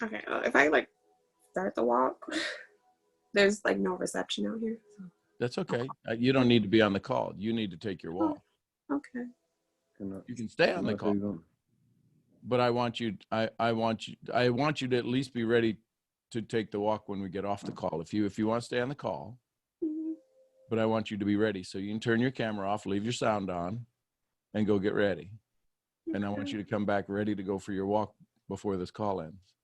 Okay. If I like start the walk, there's like no reception out here. So. That's okay. You don't need to be on the call. You need to take your walk. Okay. You can stay on the call. But I want you to at least be ready to take the walk when we get off the call. If you want to stay on the call, but I want you to be ready. So you can turn your camera off, leave your sound on, and go get ready. And I want you to come back ready to go for your walk before this call ends.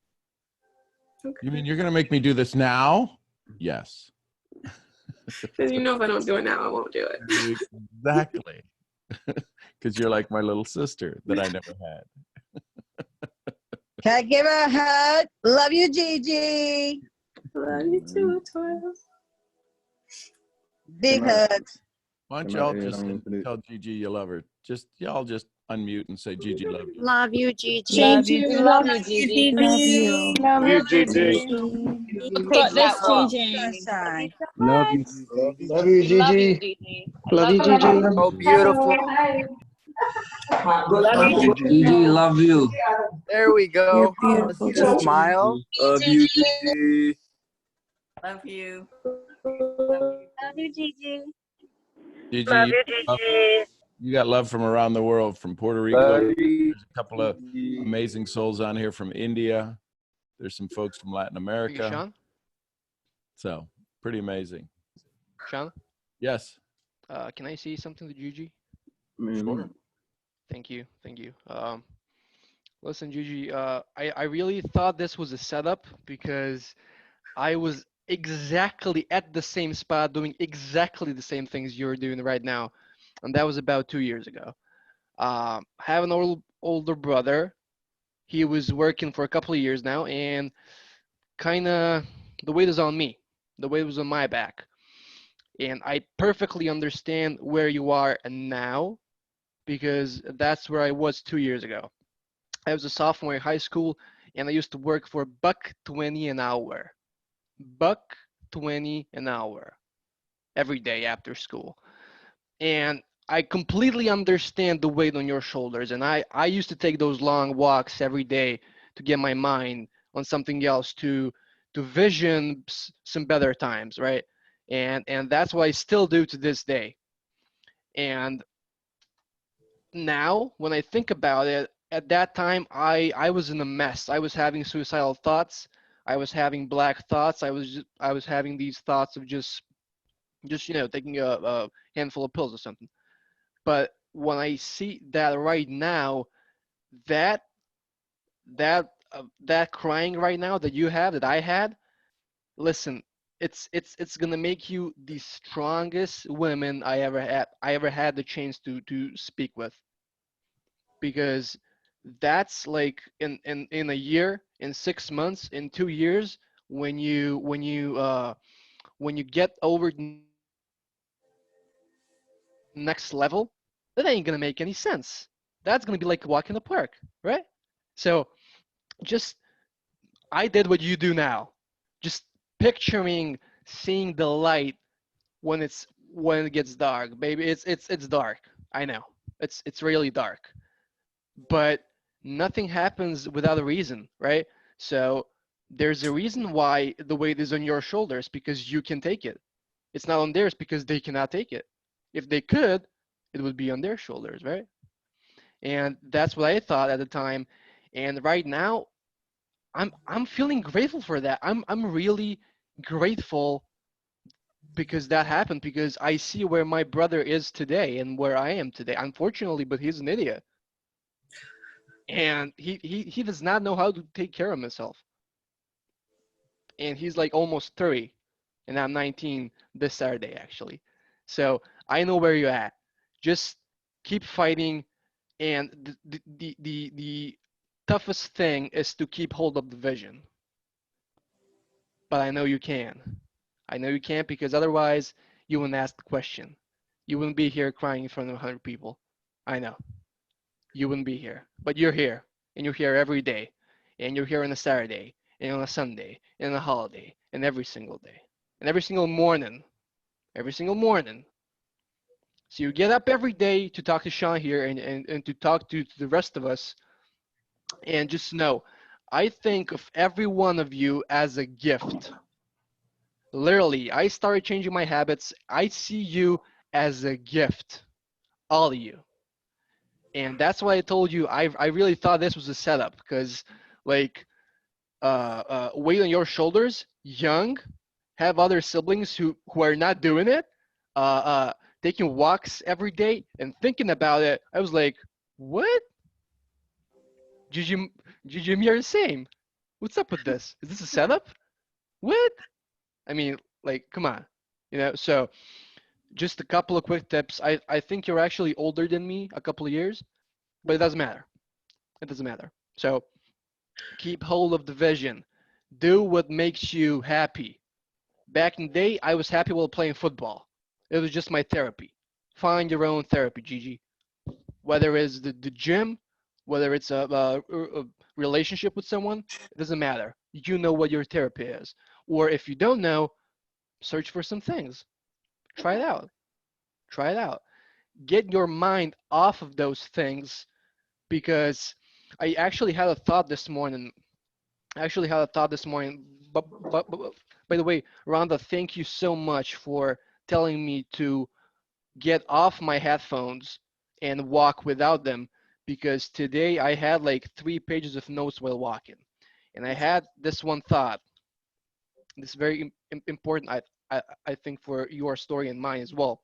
Okay. You mean you're going to make me do this now? Yes. Because you know if I don't do it now, I won't do it. Exactly. Because you're like my little sister that I never had. Can I give her a hug? Love you, Gigi. Love you too, 12. Big hugs. Why don't Can I y'all add just on to that? tell Gigi you love her? Y'all just unmute and say Gigi love you. Love you, Gigi. Thank We you. love you, Gigi. Love you. Love You, you, Gigi. Gigi. Take Got that this, walk. Gigi. Sunshine. Love you, Gigi. Love you, We love you, Gigi. Gigi. I Love love you, you. Gigi. Oh, beautiful. Love you, Gigi. Gigi, love you. There we You're go. Let's beautiful, get a Gigi. smile. Love you, Gigi. Love you. Love you, Gigi. Gigi, Love you you, got love, Gigi. you got love from around the world, from Puerto Rico. Love you, There's a couple of Gigi. amazing souls on here from India. There's some folks from Latin Hey, America. Sean? So pretty amazing. Sean, Yes. can I say something to Gigi? Man, Sure. Thank you. Thank you. Listen, Gigi, I really thought this was a setup because I was exactly at the same spot doing exactly the same things you're doing right now. And that was about 2 years ago. I have an older brother. He was working for a couple of years now, and kind of the weight is on me. The weight was on my back. And I perfectly understand where you are now because that's where I was 2 years ago. I was a sophomore in high school, and I used to work for $1.20 an hour. $1.20 an hour every day after school. And I completely understand the weight on your shoulders. And I used to take those long walks every day to get my mind on something else, to vision some better times, right? And that's what I still do to this day. And now when I think about it, at that time I was in a mess. I was having suicidal thoughts. I was having black thoughts. I was having these thoughts of just taking a handful of pills or something. But when I see that right now, that that crying right now that you have, that I had, listen, it's gonna make you the strongest women I ever had the chance to speak with, because that's like in a year, in 6 months, in 2 years, when you get over the next level, that ain't gonna make any sense. That's gonna be like a walk in the park, right? So just, I did what you do now, just picturing seeing the light when it gets dark, baby. It's dark. I know. It's really dark. But nothing happens without a reason, right? So there's a reason why the weight is on your shoulders, because you can take it. It's not on theirs because they cannot take it. If they could, it would be on their shoulders, right? And that's what I thought at the time. And right now, I'm feeling grateful for that. I'm really grateful because that happened, because I see where my brother is today and where I am today. Unfortunately, but he's an idiot. And he does not know how to take care of himself. And he's like almost 30, and I'm 19 this Saturday actually. So I know where you're at. Just keep fighting, and the toughest thing is to keep hold of the vision. But I know you can. I know you can't, because otherwise you wouldn't ask the question. You wouldn't be here crying in front of 100 people. I know. You wouldn't be here. But you're here. And you're here every day. And you're here on a Saturday, and on a Sunday, and on a holiday, and every single day. And every single morning. Every single morning. So you get up every day to talk to Sean here, and to talk to the rest of us. And just know, I think of every one of you as a gift. Literally, I started changing my habits. I see you as a gift, all of you. And that's why I told you I really thought this was a setup, because like weight on your shoulders, young, have other siblings who are not doing it, taking walks every day and thinking about it. I was like, what? Gigi, you're the same. What's up with this? Is this a setup? What? I mean, like, come on, So just a couple of quick tips. I think you're actually older than me a couple of years, but it doesn't matter. It doesn't matter. So keep hold of the vision. Do what makes you happy. Back in the day, I was happy while playing football. It was just my therapy. Find your own therapy, Gigi. Whether it's the gym, whether it's a relationship with someone, it doesn't matter. You know what your therapy is. Or if you don't know, search for some things. Try it out. Try it out. Get your mind off of those things, because I actually had a thought this morning. But by the way, Rhonda, thank you so much for telling me to get off my headphones and walk without them, because today I had like 3 pages of notes while walking, and I had this one thought. This is very important, I think, for your story and mine as well.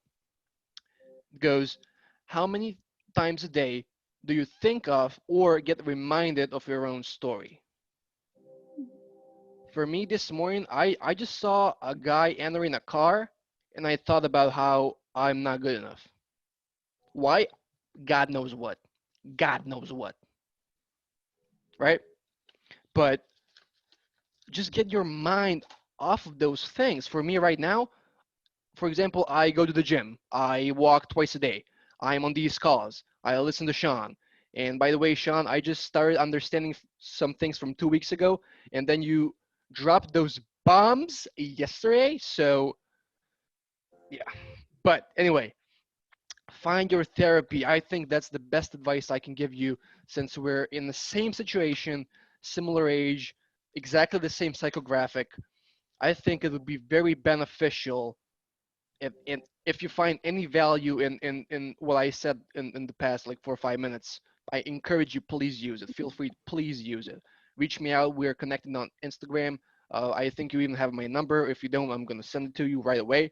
It goes, how many times a day do you think of or get reminded of your own story? For me this morning, I just saw a guy entering a car, and I thought about how I'm not good enough. Why? God knows what. God knows what. Right? But just get your mind off of those things. For me right now, for example, I go to the gym. I walk twice a day. I'm on these calls. I listen to Sean. And by the way, Sean, I just started understanding some things from 2 weeks ago, and then you dropped those bombs yesterday. So yeah. But anyway, find your therapy. I think that's the best advice I can give you, since we're in the same situation, similar age, exactly the same psychographic. I think it would be very beneficial if you find any value in what I said in the past, like 4 or 5 minutes. I encourage you, please use it. Feel free to please use it. Reach me out. We're connected on Instagram. I think you even have my number. If you don't, I'm gonna send it to you right away.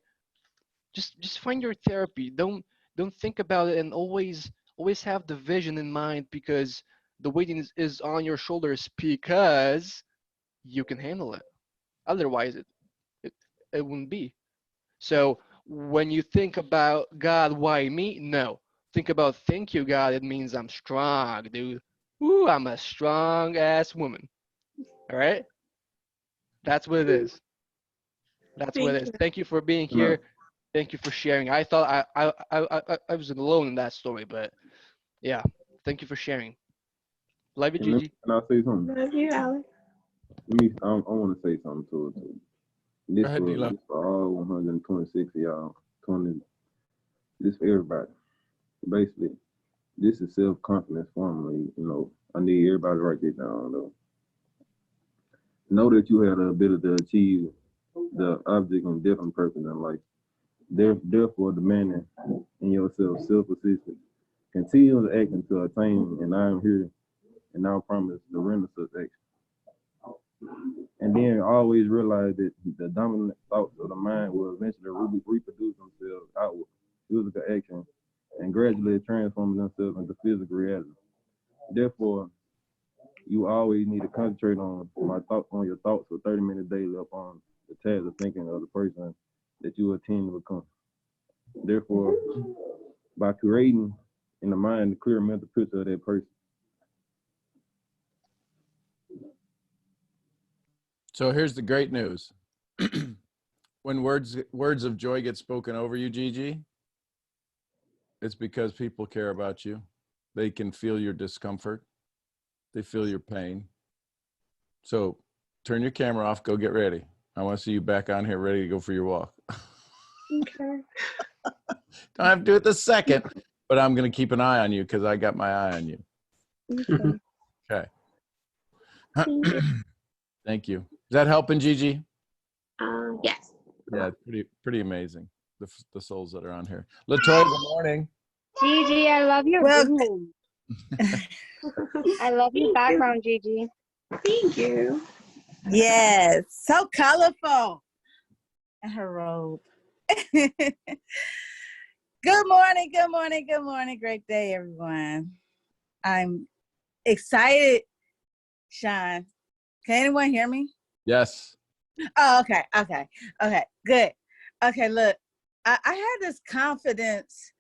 Just find your therapy. Don't think about it, and always have the vision in mind, because the weight is on your shoulders, because you can handle it. Otherwise, it, it wouldn't be. So when you think about God, why me? No. Think about thank you, God. It means I'm strong, dude. Ooh, I'm a strong ass woman. All right? That's what it is. That's what Thank it is. you. Thank you for being Can I, here. Thank you for sharing. I thought I was alone in that story, but yeah. Thank you for sharing. Love you, Gigi. can I say something? Love you, Alex. I want to say something to it too. Go ahead, D-Lo. This for all 126 of y'all. 20. This for everybody. Basically, this is self-confidence formally. I need everybody to write this down though. Know that you have the ability to achieve the object and different purpose in life. Therefore, demanding in yourself self-assistance. Continue to act until attain, and I am here, and I promise to render such action. And then always realize that the dominant thoughts of the mind will eventually reproduce themselves outward, physical action, and gradually transform themselves into physical reality. Therefore, you always need to concentrate on your thoughts for 30 minutes daily upon the task of thinking of the person that you intend to become. Therefore, by creating in the mind a clear mental picture of that person. So here's the great news. When words of joy get spoken over you, Gigi, it's because people care about you. They can feel your discomfort. They feel your pain. So turn your camera off, go get ready. I want to see you back on here ready to go for your walk. Okay. Don't have to do it the second, but I'm going to keep an eye on you because I got my eye on you. Okay. Okay. Thank you. Thank you. Is that helping, Gigi? Yes. Yeah, pretty amazing. The souls that are on here. Latoya, good morning. Gigi, I love your Well, room. I love your background, Gigi. Thank you. yes, so colorful. And her robe. Good morning, good morning, good morning. Great day, everyone. I'm excited, Sean. Can anyone hear me? Yes. Oh, okay, good. Okay, look, I had this confidence.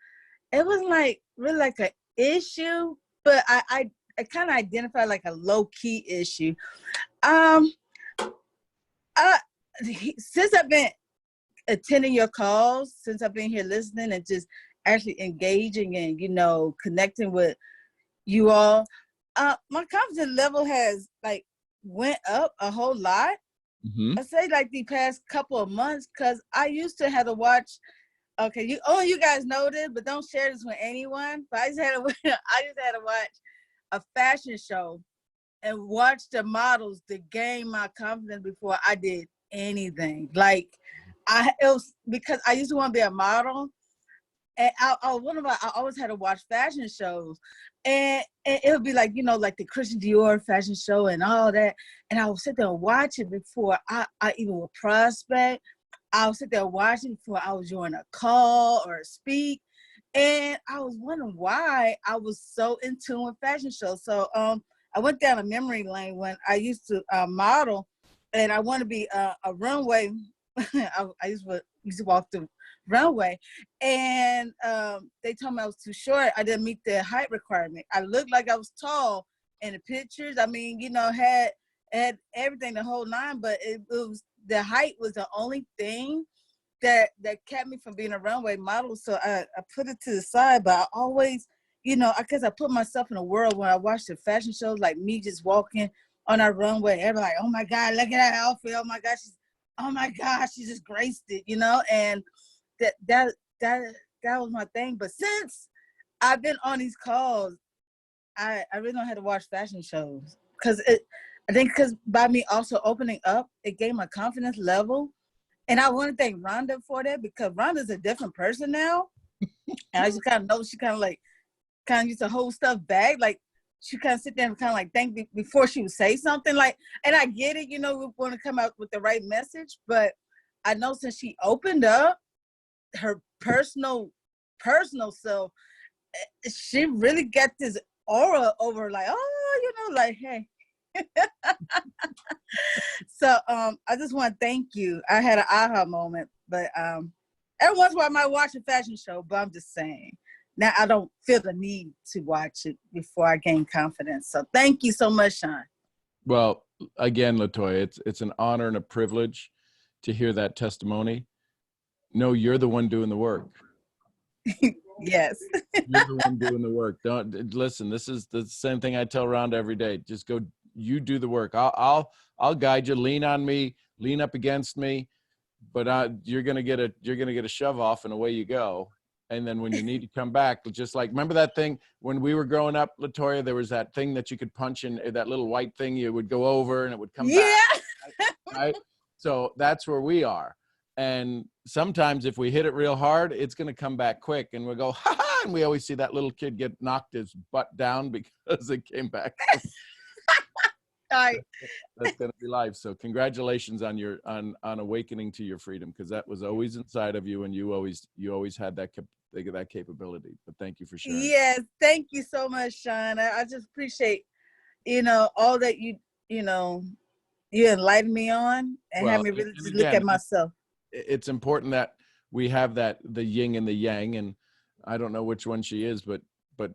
It wasn't like really like an issue, but I kind of identified like a low key issue. Since I've been attending your calls since I've been here listening and just actually engaging and, you know, connecting with you all. My confidence level has like went up a whole lot. Mm-hmm. I say like the past couple of months, because I used to have to watch. Okay, you guys know this, but don't share this with anyone. But I just had to watch a fashion show and watch the models to gain my confidence before I did anything. Like it was because I used to want to be a model, and I always had to watch fashion shows, and it would be like, you know, like the Christian Dior fashion show and all that, and I would sit there and watch it before I even would prospect. I would sit there and watch it before I was doing a call or a speak, and I was wondering why I was so in tune with fashion shows. So I went down a memory lane when I used to model, and I want to be a runway. I used to walk the runway, and they told me I was too short. I didn't meet the height requirement. I looked like I was tall in the pictures. I mean, you know, had everything, the whole nine, but it was the height was the only thing that kept me from being a runway model. So I put it to the side, but I always, you know, I guess I put myself in a world when I watched the fashion shows, like me just walking on our runway. Everybody, oh my God, look at that outfit. Oh my gosh, she just graced it, you know? And that was my thing. But since I've been on these calls, I really don't have to watch fashion shows. I think because by me also opening up, it gave my confidence level. And I want to thank Rhonda for that, because Rhonda's a different person now. And I just kind of know she kind of used to hold stuff back. Like she kind of sit there and kind of like think before she would say something. Like, and I get it, you know, we want to come out with the right message. But I know since she opened up her personal self, she really got this aura over, like, oh, you know, like, hey. So I just want to thank you. I had an aha moment, but every once in a while I might watch a fashion show, but I'm just saying now I don't feel the need to watch it before I gain confidence. So thank you so much, Sean. Well, again, Latoya, it's an honor and a privilege to hear that testimony. No, you're the one doing the work. Yes. You're the one doing the work. Don't listen. This is the same thing I tell Rhonda every day. Just go. You do the work. I'll guide you. Lean on me. Lean up against me. But you're gonna get a shove off, and away you go. And then when you need to come back, just like, remember that thing when we were growing up, Latoya, there was that thing that you could punch in, that little white thing you would go over and it would come back. Right? So that's where we are. And sometimes if we hit it real hard, it's going to come back quick, and we'll go, ha ha. And we always see that little kid get knocked his butt down because it came back. That's going to be life. So congratulations on your on awakening to your freedom, because that was always inside of you, and you always had that capability. But thank you for sharing. Yes, thank you so much, Sean. I just appreciate, you know, all that you enlightened me on and had me really just look at myself. It's important that we have that, the yin and the yang, and I don't know which one she is, but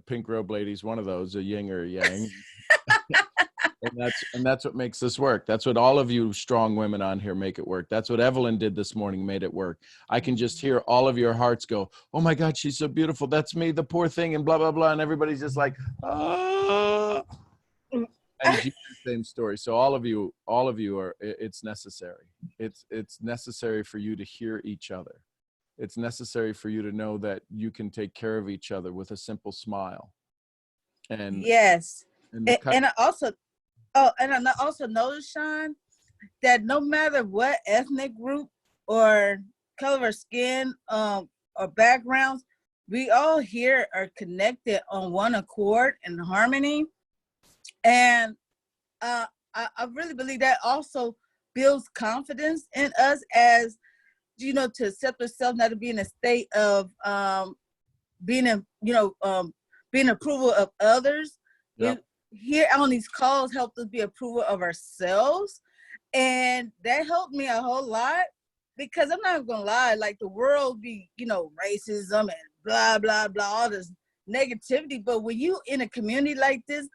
Pink Robe Lady's one of those, a yin or a yang. and that's what makes this work. That's what all of you strong women on here make it work. That's what Evelyn did this morning, made it work. I can just hear all of your hearts go, oh my God, she's so beautiful. That's me, the poor thing, and blah, blah, blah. And everybody's just like, ah. And Gigi's same story. So all of you are, it's necessary. It's necessary for you to hear each other. It's necessary for you to know that you can take care of each other with a simple smile. And yes. And I also noticed, Sean, that no matter what ethnic group or color of skin or backgrounds, we all here are connected on one accord and harmony. And I really believe that also builds confidence in us, as, you know, to accept ourselves, not to be in a state of being approval of others. Yep. Here on these calls helped us be approval of ourselves, and that helped me a whole lot, because I'm not gonna lie, like the world be, you know, racism and blah blah blah, all this negativity, but when you in a community like this,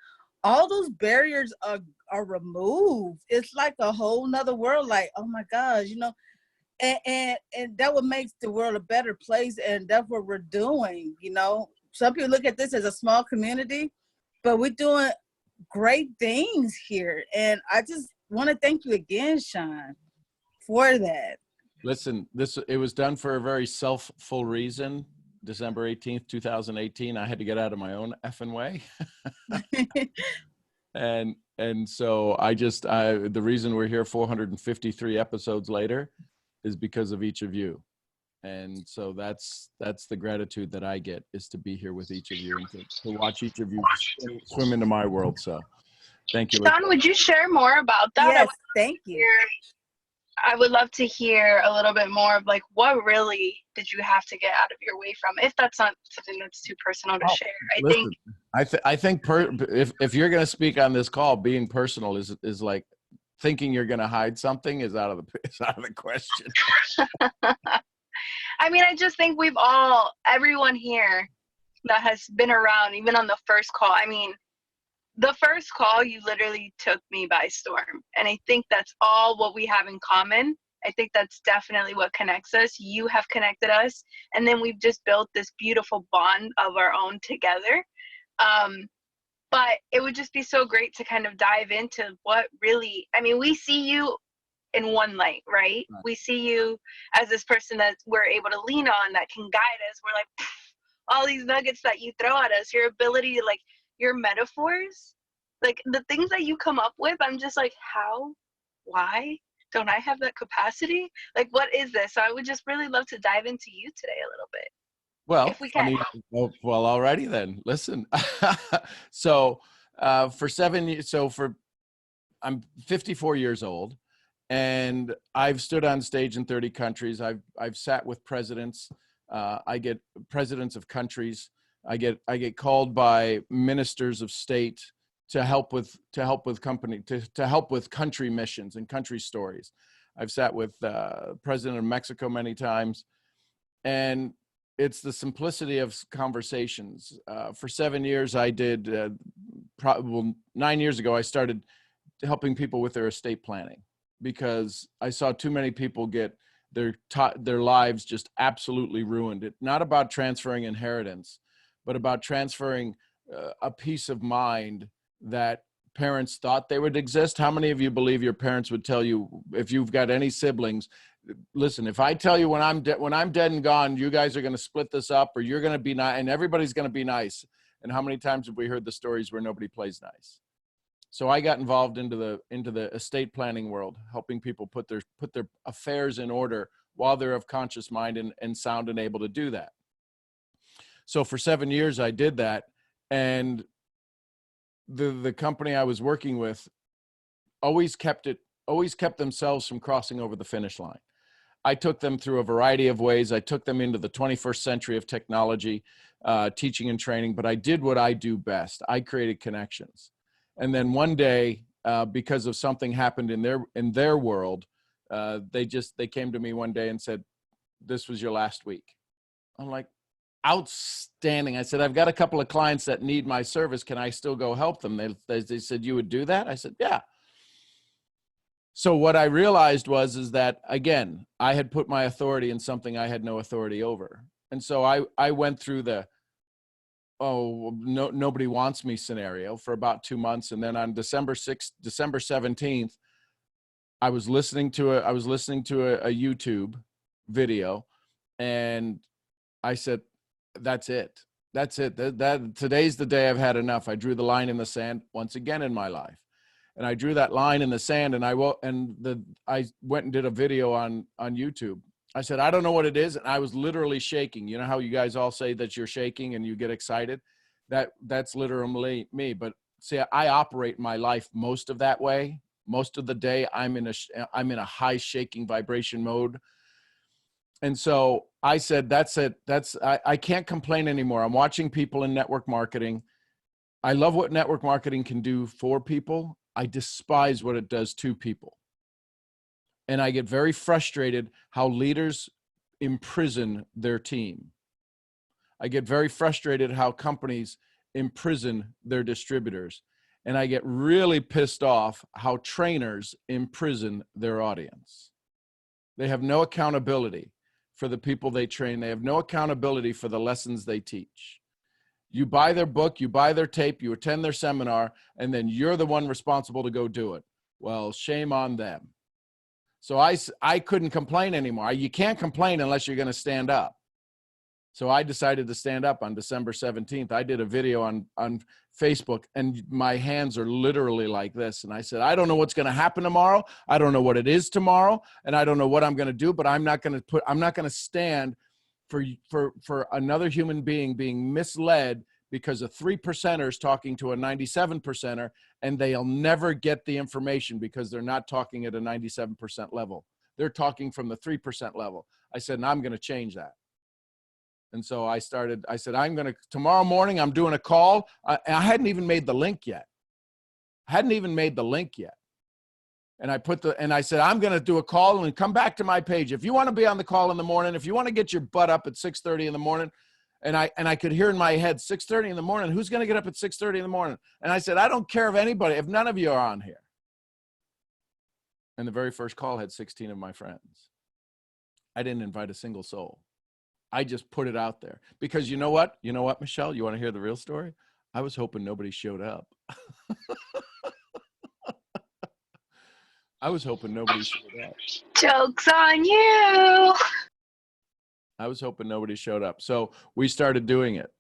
all those barriers are removed. It's like a whole nother world, like, oh my gosh, you know. and that what makes the world a better place, and that's what we're doing. You know, some people look at this as a small community, but we're doing great things here, and I just want to thank you again, Sean, for that. Listen, it was done for a very self-full reason. December 18th, 2018, I had to get out of my own effing way. And so the reason we're here 453 episodes later is because of each of you. And so that's the gratitude that I get, is to be here with each of you and to watch each of you swim into my world. So thank you. Sean, would you share more about that? Yes, thank you. I would love to hear a little bit more of like, what really did you have to get out of your way from, if that's not something that's too personal to share. I think if you're going to speak on this call, being personal is like thinking you're going to hide something is out of the question. I mean, I just think everyone here that has been around, even on the first call, I mean, the first call, you literally took me by storm. And I think that's all what we have in common. I think that's definitely what connects us. You have connected us. And then we've just built this beautiful bond of our own together. But it would just be so great to kind of dive into what really, I mean, we see you in one light, right? We see you as this person that we're able to lean on, that can guide us. We're like, all these nuggets that you throw at us, your ability to, like, your metaphors, like the things that you come up with, I'm just like, how? Why? Don't I have that capacity? Like, what is this? So I would just really love to dive into you today a little bit. Well, if we can. Well, alrighty then. Listen, so for 7 years, I'm 54 years old, and I've stood on stage in 30 countries. I've sat with presidents. I get presidents of countries. I get called by ministers of state to help with country missions and country stories. I've sat with President of Mexico many times, and it's the simplicity of conversations. For 7 years, I did. 9 years ago, I started helping people with their estate planning, because I saw too many people get their lives just absolutely ruined. It's not about transferring inheritance, but about transferring a peace of mind that parents thought they would exist. How many of you believe your parents would tell you, if you've got any siblings, listen, if I tell you when I'm dead and gone, you guys are going to split this up, or you're going to be nice, and everybody's going to be nice. And how many times have we heard the stories where nobody plays nice? So I got involved into the estate planning world, helping people put their affairs in order while they're of conscious mind and sound and able to do that. So for 7 years, I did that, and the company I was working with always kept themselves from crossing over the finish line. I took them through a variety of ways. I took them into the 21st century of technology, teaching and training, but I did what I do best. I created connections. And then one day, because of something happened in their world, they came to me one day and said, "This was your last week." I'm like, outstanding. I said, "I've got a couple of clients that need my service. Can I still go help them?" They said, "You would do that?" I said, "Yeah." So what I realized is that, again, I had put my authority in something I had no authority over. And so I went through the, nobody wants me scenario for about 2 months. And then on December 17th, I was listening to a YouTube video, and I said, that's it. Today's the day I've had enough. I drew the line in the sand once again in my life. And I drew that line in the sand, and I went and did a video on YouTube. I said, I don't know what it is. And I was literally shaking. You know how you guys all say that you're shaking and you get excited? That's literally me. But see, I operate my life most of that way. Most of the day I'm in a high shaking vibration mode. And so I said, that's it. I can't complain anymore. I'm watching people in network marketing. I love what network marketing can do for people. I despise what it does to people. And I get very frustrated how leaders imprison their team. I get very frustrated how companies imprison their distributors. And I get really pissed off how trainers imprison their audience. They have no accountability for the people they train. They have no accountability for the lessons they teach. You buy their book, you buy their tape, you attend their seminar, and then you're the one responsible to go do it. Well, shame on them. So I couldn't complain anymore. You can't complain unless you're going to stand up. So I decided to stand up on December 17th. I did a video on Facebook, and my hands are literally like this. And I said, I don't know what's going to happen tomorrow. I don't know what it is tomorrow, and I don't know what I'm going to do, but I'm not going to stand for another human being being misled because a 3%er is talking to a 97%er, and they'll never get the information because they're not talking at a 97% level. They're talking from the 3% level. I said, and I'm going to change that. And so I said, tomorrow morning, I'm doing a call. I hadn't even made the link yet. And I said, I'm going to do a call and come back to my page. If you want to be on the call in the morning, if you want to get your butt up at 6:30 in the morning, and I could hear in my head, 6:30 in the morning, who's going to get up at 6:30 in the morning? And I said, I don't care if anybody, if none of you are on here. And the very first call had 16 of my friends. I didn't invite a single soul. I just put it out there because you know what, Michelle, you want to hear the real story? I was hoping nobody showed up. I was hoping nobody showed up. Joke's on you. I was hoping nobody showed up. So we started doing it.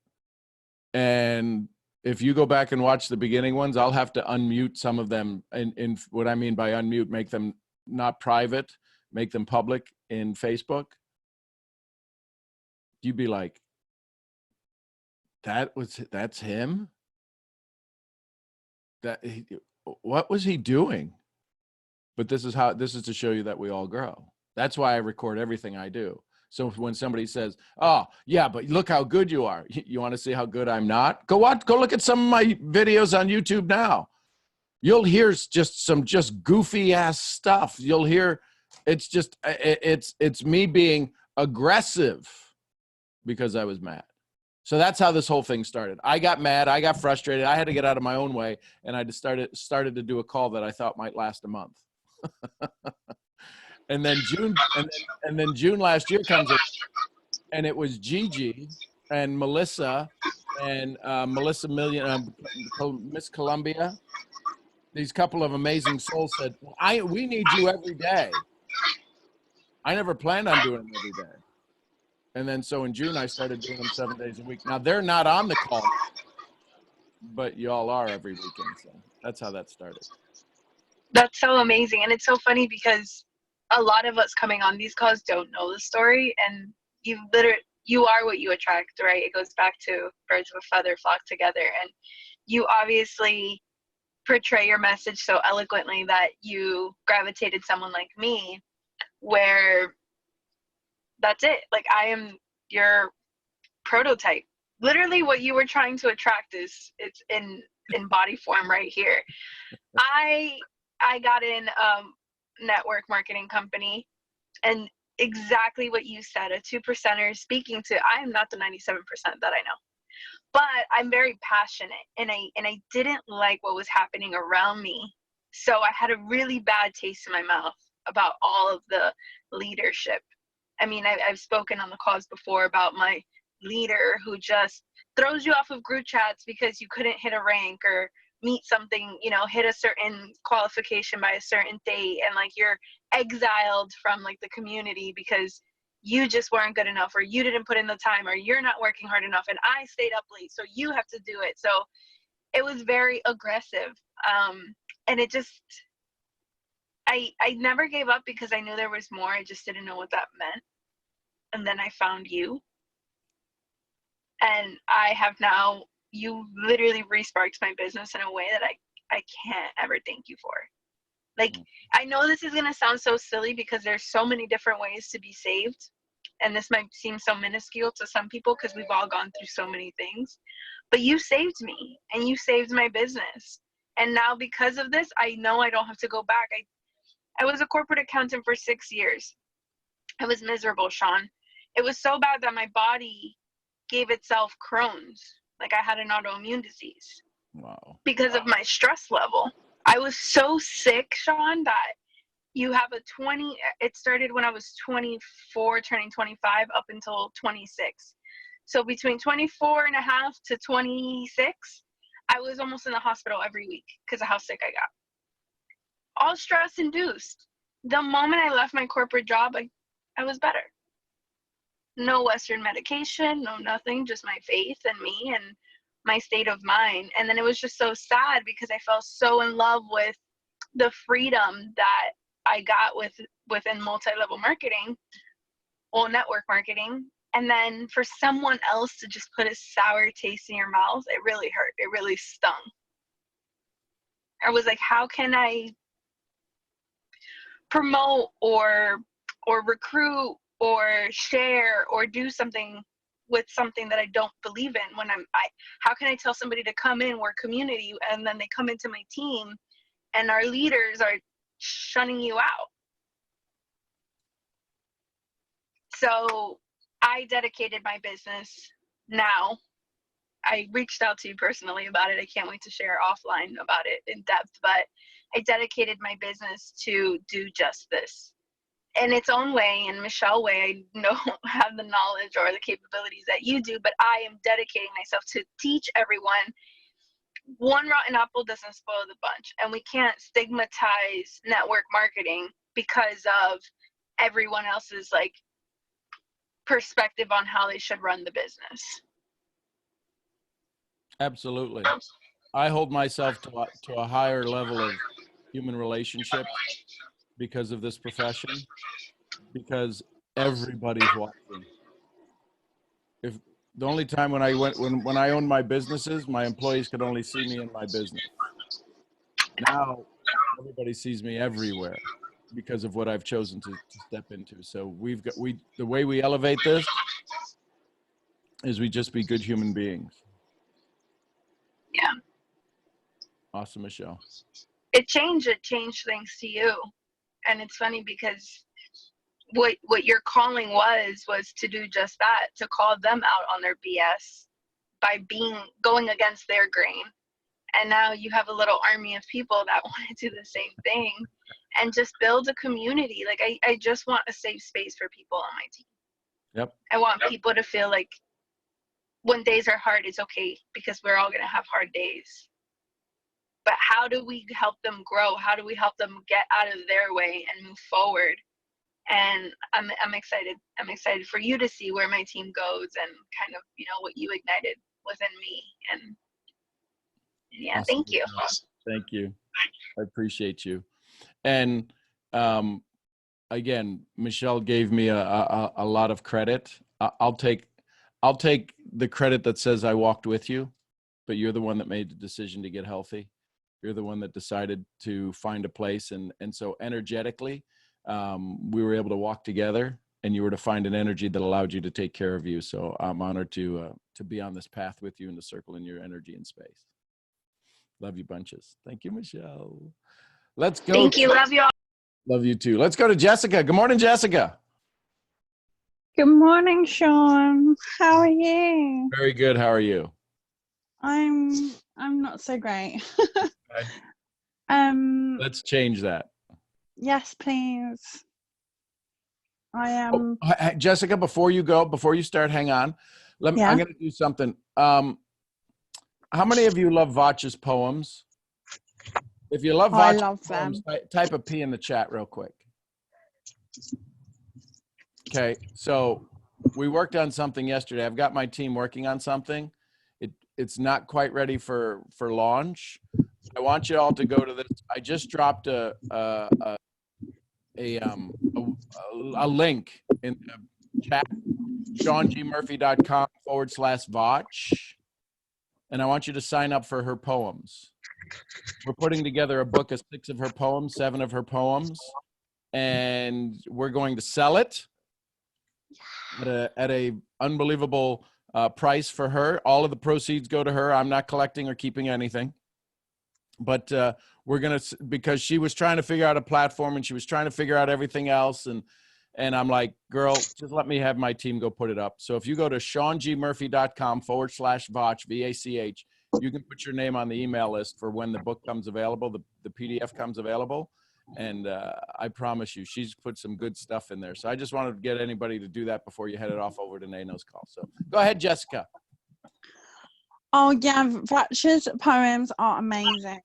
And if you go back and watch the beginning ones, I'll have to unmute some of them. And what I mean by unmute, make them not private, make them public in Facebook. You'd be like, that's him? What was he doing? But this is to show you that we all grow. That's why I record everything I do. So when somebody says, oh yeah, but look how good you are. You want to see how good I'm not? Go look at some of my videos on YouTube now. You'll hear some goofy ass stuff. You'll hear, it's me being aggressive because I was mad. So that's how this whole thing started. I got mad. I got frustrated. I had to get out of my own way. And I just started to do a call that I thought might last a month. And then June last year comes in, and it was Gigi and Melissa and Melissa Miss Columbia. These couple of amazing souls said, we need you every day. I never planned on doing them every day. And then so in June, I started doing them 7 days a week. Now they're not on the call, but y'all are every weekend. So that's how that started. That's so amazing. And it's so funny because a lot of us coming on these calls don't know the story, and you are what you attract, right? It goes back to birds of a feather flock together. And you obviously portray your message so eloquently that you gravitated someone like me, where that's it. Like, I am your prototype. Literally what you were trying to attract it's in body form right here. I got in network marketing company, and exactly what you said, a 2%er speaking to, I am not the 97% that I know, but I'm very passionate, and I didn't like what was happening around me. So I had a really bad taste in my mouth about all of the leadership. I mean, I've spoken on the calls before about my leader who just throws you off of group chats because you couldn't hit a rank or meet something, hit a certain qualification by a certain date, and like you're exiled from like the community because you just weren't good enough, or you didn't put in the time, or you're not working hard enough, and I stayed up late, so you have to do it. So it was very aggressive. And it just, I never gave up because I knew there was more. I just didn't know what that meant. And then I found you. And I have now, you literally re-sparked my business in a way that I can't ever thank you for. Like, I know this is going to sound so silly because there's so many different ways to be saved. And this might seem so minuscule to some people because we've all gone through so many things. But you saved me, and you saved my business. And now because of this, I know I don't have to go back. I was a corporate accountant for 6 years. I was miserable, Sean. It was so bad that my body gave itself Crohn's. Like, I had an autoimmune disease. Wow. Because of my stress level. I was so sick, Sean, that you have it started when I was 24, turning 25 up until 26. So between 24 and a half to 26, I was almost in the hospital every week because of how sick I got. All stress induced. The moment I left my corporate job, I was better. No Western medication, no nothing, just my faith and me and my state of mind. And then it was just so sad because I fell so in love with the freedom that I got within multi-level marketing or network marketing. And then for someone else to just put a sour taste in your mouth, it really hurt. It really stung. I was like, how can I promote or recruit or share or do something with something that I don't believe in when how can I tell somebody to come in, we're community, and then they come into my team and our leaders are shunning you out. So I dedicated my business now. I reached out to you personally about it. I can't wait to share offline about it in depth, but I dedicated my business to do just this in its own way, in Michelle way. I don't have the knowledge or the capabilities that you do, but I am dedicating myself to teach everyone one rotten apple doesn't spoil the bunch, and we can't stigmatize network marketing because of everyone else's like perspective on how they should run the business. Absolutely. I hold myself to a higher level of human relationship because of this profession, because everybody's watching. If the only time when I owned my businesses, my employees could only see me in my business. Now everybody sees me everywhere because of what I've chosen to step into. So the way we elevate this is we just be good human beings. Yeah. Awesome, Michelle. It changed thanks to you. And it's funny because what your calling was to do just that, to call them out on their BS by going against their grain. And now you have a little army of people that want to do the same thing and just build a community. Like I just want a safe space for people on my team. Yep. I want people to feel like when days are hard, it's okay because we're all going to have hard days. But how do we help them grow? How do we help them get out of their way and move forward? And I'm excited. I'm excited for you to see where my team goes and kind of, what you ignited within me. And yeah, Awesome. Thank you. Thank you. I appreciate you. And again, Michelle gave me a lot of credit. I'll take the credit that says I walked with you, but you're the one that made the decision to get healthy. You're the one that decided to find a place. And so energetically, we were able to walk together, and you were to find an energy that allowed you to take care of you. So I'm honored to be on this path with you in the circle in your energy and space. Love you bunches. Thank you, Michelle. Let's go. Thank you. Love you all. Love you too. Let's go to Jessica. Good morning, Jessica. Good morning, Sean. How are you? Very good. How are you? I'm not so great. Let's change that. Yes, please. I am. Jessica, before you start, hang on. I'm going to do something. How many of you love Vach's poems? If you love Vach's poems, type a P in the chat real quick. Okay, so we worked on something yesterday. I've got my team working on something. It's not quite ready for launch. I want you all to go to this. I just dropped a link in the chat, SeanGMurphy.com/Vach. And I want you to sign up for her poems. We're putting together a book of 6 of her poems, 7 of her poems, and we're going to sell it at a unbelievable price for her. All of the proceeds go to her. I'm not collecting or keeping anything. But we're going to, because she was trying to figure out a platform and she was trying to figure out everything else. And I'm like, girl, just let me have my team go put it up. So if you go to SeanGMurphy.com/Vach, VACH, you can put your name on the email list for when the book comes available, the PDF comes available. And I promise you, she's put some good stuff in there. So I just wanted to get anybody to do that before you headed off over to Nano's call. So go ahead, Jessica. Oh yeah, Ratchet's poems are amazing.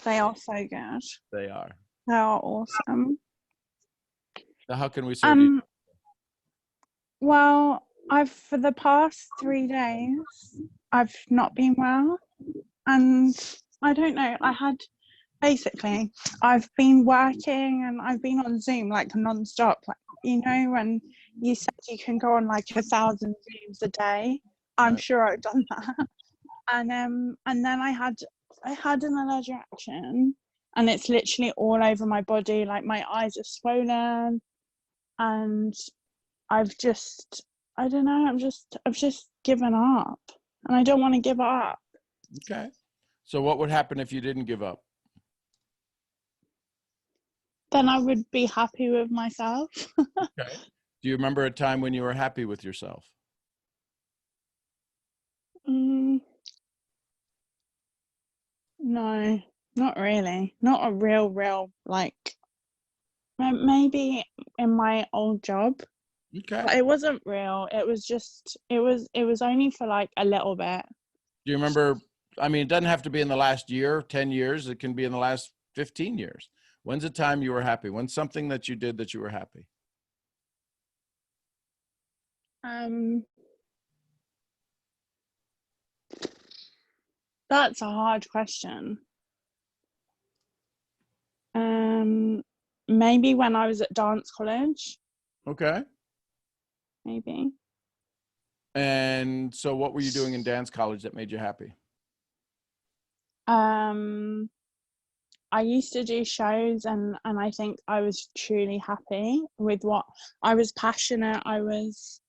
They are so good. They are. They are awesome. So how can we serve you? Well, for the past 3 days, I've not been well, and I don't know. Basically, I've been working and I've been on Zoom like non-stop. Like, you know, when you said you can go on like 1,000 Zooms a day, I'm sure I've done that. And then I had an allergic reaction, and it's literally all over my body. Like my eyes are swollen, and I've just given up, and I don't want to give up. Okay. So what would happen if you didn't give up? Then I would be happy with myself. Okay. Do you remember a time when you were happy with yourself? No, not really. Not a real like. Maybe in my old job. Okay. But it wasn't real. It was just. It was only for like a little bit. Do you remember? I mean, it doesn't have to be in the last year, 10 years. It can be in the last 15 years. When's the time you were happy? When's something that you did that you were happy? That's a hard question. Maybe when I was at dance college. Okay. Maybe. And so what were you doing in dance college that made you happy? I used to do shows, and I think I was truly happy with what I was passionate. I was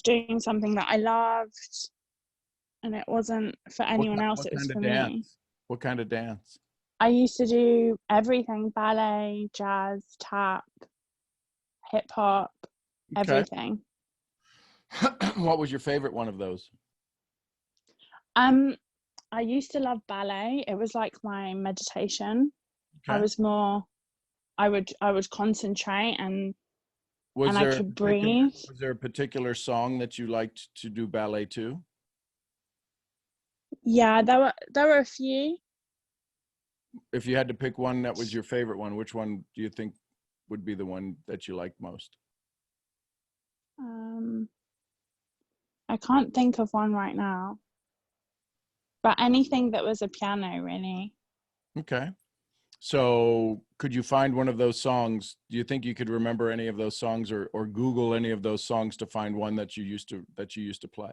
doing something that I loved, and it wasn't for anyone else. It was for me. What kind of dance? I used to do everything: ballet, jazz, tap, hip hop, everything. What was your favorite one of those? I used to love ballet. It was like my meditation. Okay. I would concentrate and I could breathe. Was there a particular song that you liked to do ballet to? Yeah, there were a few. If you had to pick one that was your favorite one, which one do you think would be the one that you liked most? I can't think of one right now. But anything that was a piano, really. Okay. So could you find one of those songs? Do you think you could remember any of those songs, or Google any of those songs to find one that you used to play?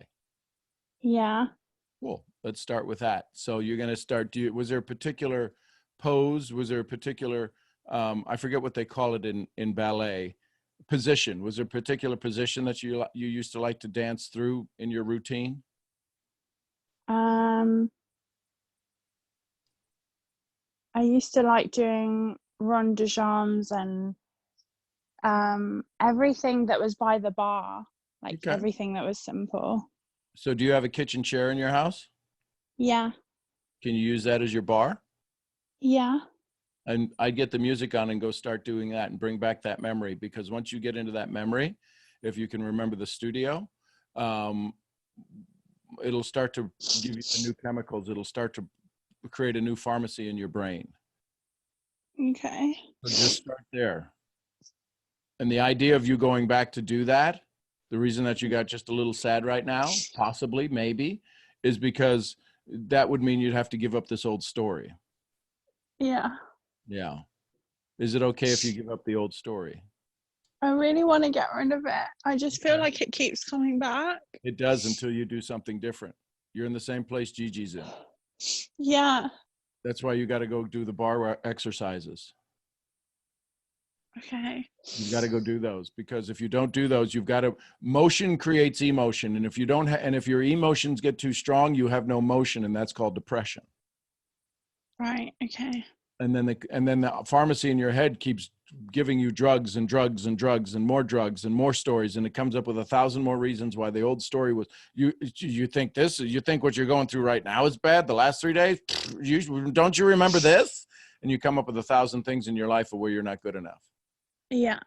Yeah. Cool. Let's start with that. So you're going to start, was there a particular pose? Was there a particular, I forget what they call it in ballet, position? Was there a particular position that you used to like to dance through in your routine? I used to like doing Rhonda and everything that was by the bar, like everything that was simple. So do you have a kitchen chair in your house? Yeah. Can you use that as your bar? Yeah. And I'd get the music on and go start doing that and bring back that memory, because once you get into that memory, if you can remember the studio, it'll start to give you the new chemicals. It'll start to create a new pharmacy in your brain. Okay. So just start there. And the idea of you going back to do that, the reason that you got just a little sad right now, possibly, maybe, is because that would mean you'd have to give up this old story. Yeah. Yeah. Is it okay if you give up the old story? I really want to get rid of it. I just feel like it keeps coming back. It does, until you do something different. You're in the same place Gigi's in. Yeah. That's why you got to go do the bar exercises. Okay. You've got to go do those, because if you don't do those, you've got to, motion creates emotion. And if you don't, and if your emotions get too strong, you have no motion, and that's called depression. Right. Okay. And then the pharmacy in your head keeps giving you drugs and drugs and drugs and more stories, and it comes up with 1,000 more reasons why the old story was. You think this? You think what you're going through right now is bad? The last 3 days, don't you remember this? and you come up with 1,000 things in your life of where you're not good enough. Yeah.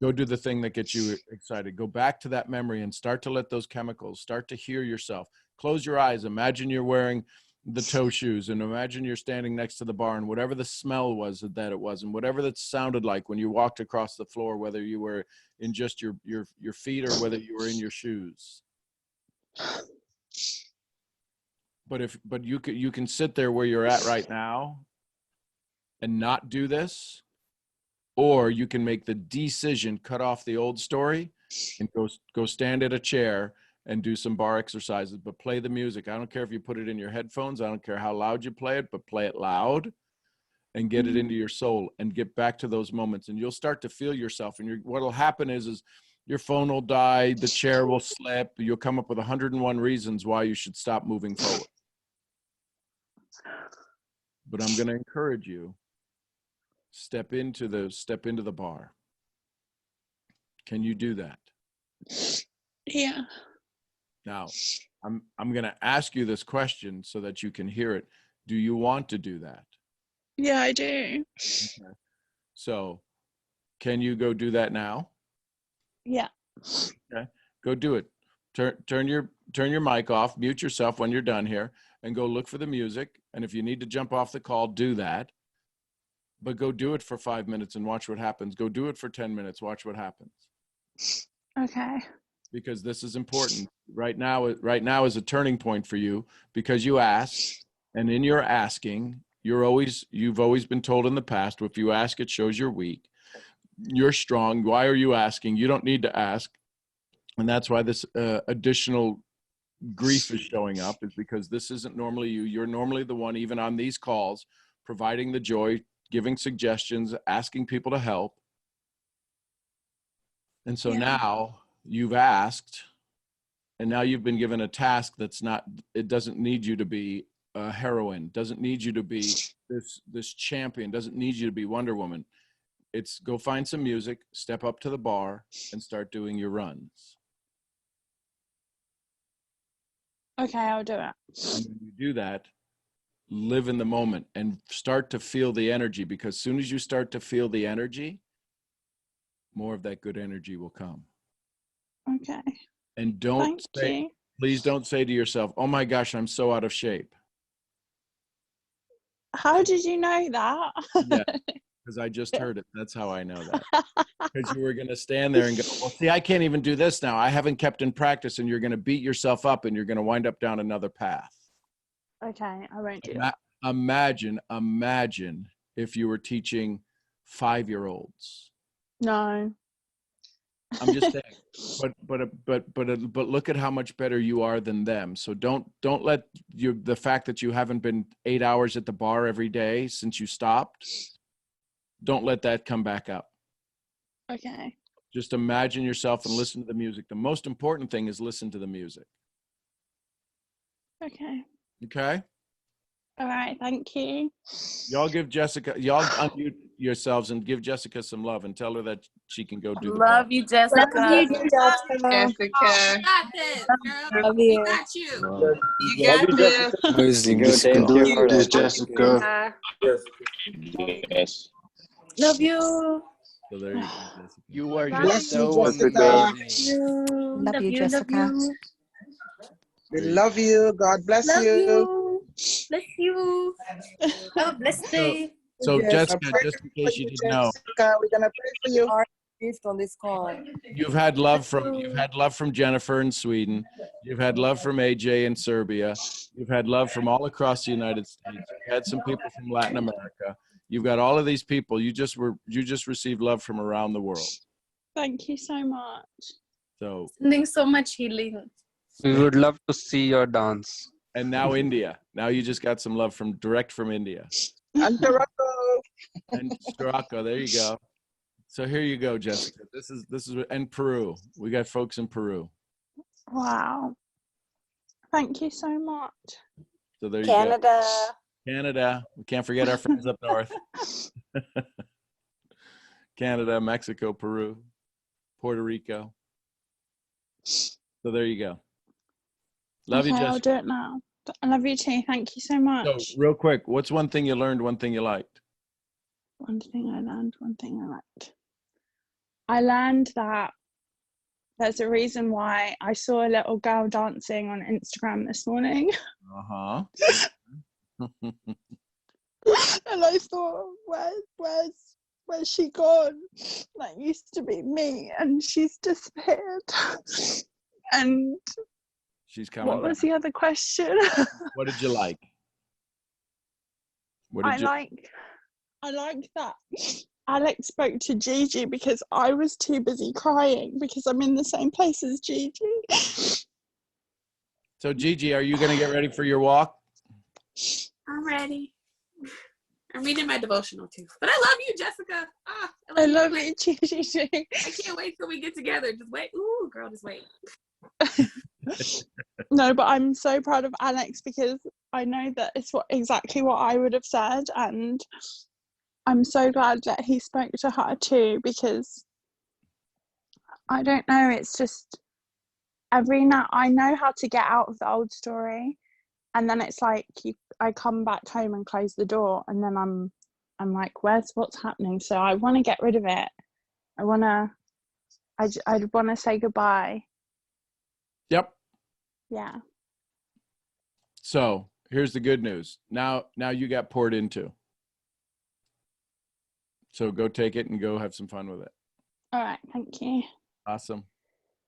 Go do the thing that gets you excited. Go back to that memory and start to let those chemicals start to hear yourself. Close your eyes. Imagine you're wearing the toe shoes, and imagine you're standing next to the bar, and whatever the smell was that it was, and whatever that sounded like when you walked across the floor, whether you were in just your feet or whether you were in your shoes. But you can sit there where you're at right now and not do this. Or you can make the decision, cut off the old story, and go stand at a chair and do some bar exercises, but play the music. I don't care if you put it in your headphones. I don't care how loud you play it, but play it loud and get it into your soul and get back to those moments. And you'll start to feel yourself. And what'll happen is your phone will die, the chair will slip. You'll come up with 101 reasons why you should stop moving forward. But I'm going to encourage you. Step into the bar. Can you do that? Yeah. Now, I'm going to ask you this question so that you can hear it. Do you want to do that? Yeah, I do. Okay. So, can you go do that now? Yeah. Okay. Go do it. Turn your mic off, mute yourself when you're done here, and go look for the music. And if you need to jump off the call, do that. But go do it for 5 minutes and watch what happens. Go do it for 10 minutes. Watch what happens. Okay. Because this is important. Right now is a turning point for you because you asked, and in your asking, you've always been told in the past, if you ask, it shows you're weak. You're strong. Why are you asking? You don't need to ask. And that's why this additional grief is showing up, is because this isn't normally you. You're normally the one, even on these calls, providing the joy, giving suggestions, asking people to help. And so now you've asked, and now you've been given a task it doesn't need you to be a heroine, doesn't need you to be this champion, doesn't need you to be Wonder Woman. It's go find some music, step up to the bar, and start doing your runs. Okay, I'll do it. And when you do that, live in the moment and start to feel the energy, because as soon as you start to feel the energy, more of that good energy will come. Okay. And please don't say to yourself, oh my gosh, I'm so out of shape. How did you know that? Yeah, because I just heard it. That's how I know that. Because you were going to stand there and go, well, see, I can't even do this now. I haven't kept in practice, and you're going to beat yourself up, and you're going to wind up down another path. Okay, I won't do that. Imagine if you were teaching 5-year-olds. No. I'm just saying, but look at how much better you are than them. So don't let the fact that you haven't been 8 hours at the bar every day since you stopped, don't let that come back up. Okay. Just imagine yourself and listen to the music. The most important thing is listen to the music. Okay. Okay? All right, thank you. Y'all unmute yourselves and give Jessica some love and tell her that she can go do the Love bar. you, Jessica. Love you, Jessica. You got this, girl. Love you. We got you. You got this. Amazing. Go take care of this, that. Jessica. Yes. Love you. So there you go, Jessica. You are Bless just you, so Jessica. amazing. Love you, Jessica. We love you. God bless Love you. you. Bless you. Have a blessed day. So Yes, Jessica, I'm praying just in for case you didn't know, Jessica. We're gonna pray for you. On this call. you've had love from Jennifer in Sweden. You've had love from AJ in Serbia. You've had love from all across the United States. You've had some people from Latin America. You've got all of these people. You just received love from around the world. Thank you so much. So Sending so much healing. We would love to see your dance. and now India. Now you just got some love direct from India. And Toronto. And Morocco, there you go. So here you go, Jessica. This is and Peru. We got folks in Peru. Wow. Thank you so much. So there you go. Canada. We can't forget our friends up north. Canada, Mexico, Peru, Puerto Rico. So there you go. Love you, Okay, Jessica. I'll do it now. I love you too. Thank you so much. So real quick, what's one thing you learned, one thing you liked? One thing I learned, one thing I liked. I learned that there's a reason why I saw a little girl dancing on Instagram this morning. Uh-huh. And I thought, where's she gone? That used to be me, and she's disappeared. And She's coming what was back. the other question? What did you like? What did I like that Alex spoke to Gigi because I was too busy crying because I'm in the same place as Gigi. So Gigi, are you gonna get ready for your walk? I'm ready. I'm reading my devotional too. But I love you, Jessica. I love you, Gigi. I can't wait till we get together. Just wait. Ooh, girl, just wait. No, but I'm so proud of Alex because I know that it's exactly what I would have said, and I'm so glad that he spoke to her too, because I don't know, it's just every night I know how to get out of the old story, and then it's like I come back home and close the door, and then I'm like, what's happening? So I want to get rid of it. I want to say goodbye. Yep. Yeah. So here's the good news. Now you got poured into. So go take it and go have some fun with it. All right. Thank you. Awesome.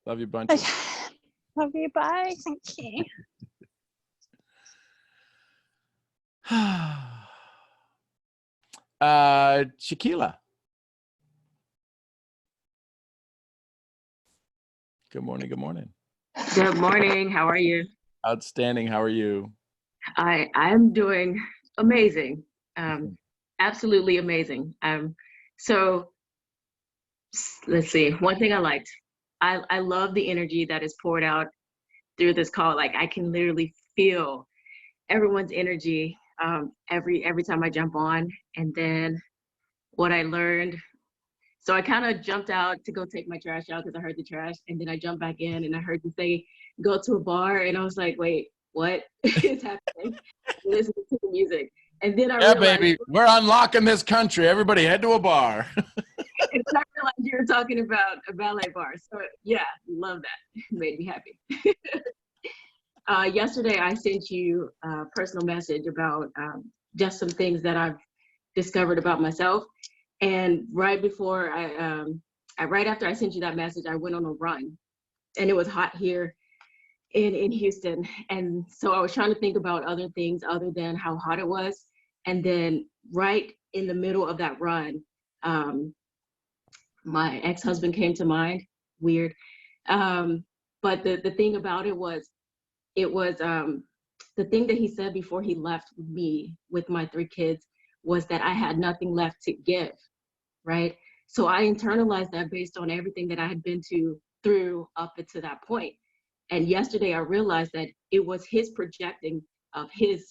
Love you bunches. Okay. Love you. Bye. Thank you. Shaquila. Good morning. Good morning. Good morning. How are you? Outstanding. How are you? I'm doing amazing. Absolutely amazing. So let's see. One thing I liked. I love the energy that is poured out through this call. Like I can literally feel everyone's energy every time I jump on. And then what I learned. So I kind of jumped out to go take my trash out because I heard the trash, and then I jumped back in and I heard you say go to a bar, and I was like, wait, what is happening? Listening to the music, and then I realized, baby, we're unlocking this country. Everybody head to a bar. and then I realized you were talking about a ballet bar. So yeah, love that. Made me happy. Yesterday I sent you a personal message about just some things that I've discovered about myself. And right before right after I sent you that message, I went on a run, and it was hot here in Houston. And so I was trying to think about other things other than how hot it was. And then right in the middle of that run, my ex-husband came to mind. Weird. But the thing about it was the thing that he said before he left me with my 3 kids was that I had nothing left to give. Right? So I internalized that based on everything that I had been through up to that point. And yesterday I realized that it was his projecting of his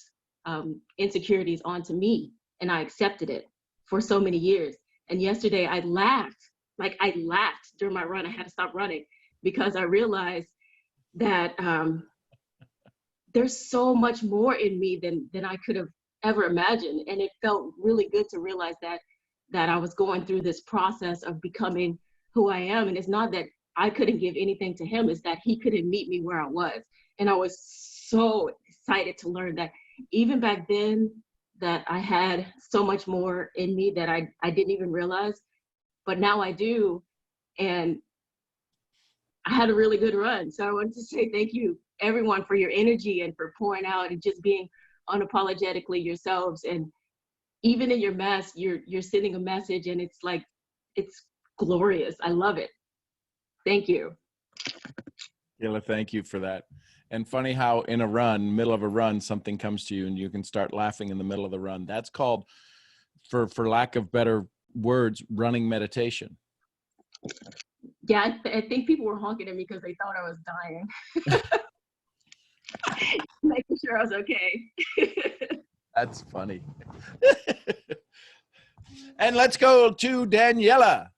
insecurities onto me, and I accepted it for so many years. And yesterday I laughed during my run. I had to stop running because I realized that there's so much more in me than I could have ever imagined. And it felt really good to realize that I was going through this process of becoming who I am. And it's not that I couldn't give anything to him, it's that he couldn't meet me where I was. And I was so excited to learn that even back then that I had so much more in me that I didn't even realize, but now I do. And I had a really good run. So I wanted to say thank you everyone for your energy and for pouring out and just being unapologetically yourselves. And even in your mess, you're sending a message, and it's like, it's glorious. I love it. Thank you. Gila, thank you for that. And funny how in a run, middle of a run, something comes to you and you can start laughing in the middle of the run. That's called, for lack of better words, running meditation. Yeah, I think people were honking at me because they thought I was dying. Making sure I was okay. That's funny. And let's go to Daniela.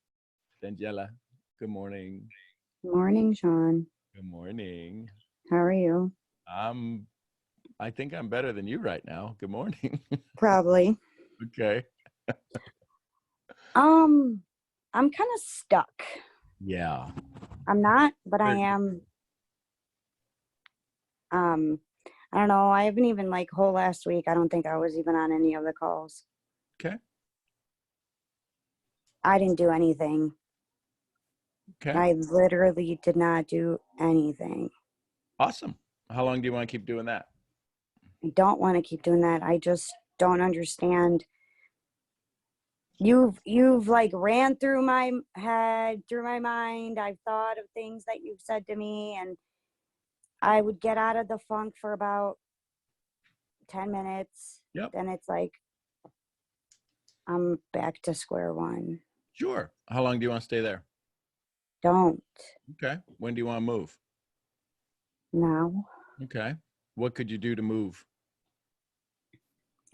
Daniela, good morning. Good morning, Sean. Good morning. How are you? I think I'm better than you right now. Good morning. Probably. Okay. I'm kind of stuck. Yeah. I'm not, but I Sure. am. I don't know. I haven't even like whole last week. I don't think I was even on any of the calls. Okay. I didn't do anything. Okay. I literally did not do anything. Awesome. How long do you want to keep doing that? I don't want to keep doing that. I just don't understand. You've like ran through my head, through my mind. I've thought of things that you've said to me, and I would get out of the funk for about 10 minutes. Yep. Then it's like I'm back to square one. Sure. How long do you want to stay there? Don't. Okay. When do you want to move? Now. Okay. What could you do to move?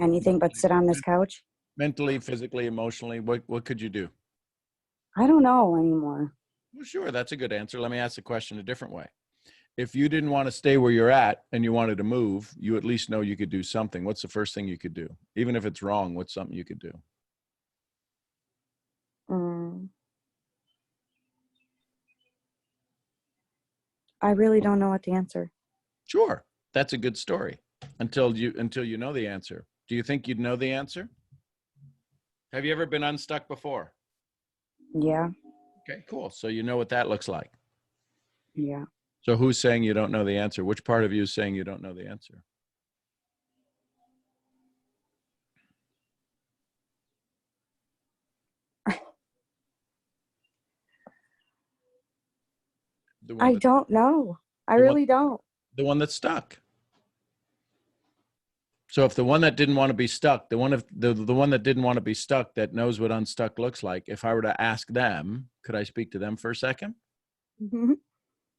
Anything but sit on this couch? Mentally, physically, emotionally, what could you do? I don't know anymore. Well, sure, that's a good answer. Let me ask the question a different way. If you didn't want to stay where you're at and you wanted to move, you at least know you could do something. What's the first thing you could do? Even if it's wrong, what's something you could do? I really don't know what the answer. Sure. That's a good story until you know the answer. Do you think you'd know the answer? Have you ever been unstuck before? Yeah. Okay, cool. So you know what that looks like. Yeah. So who's saying you don't know the answer? Which part of you is saying you don't know the answer? I don't know. I really don't. The one that's stuck. So if the one that didn't want to be stuck, the one that didn't want to be stuck that knows what unstuck looks like, if I were to ask them, could I speak to them for a second? Mm-hmm.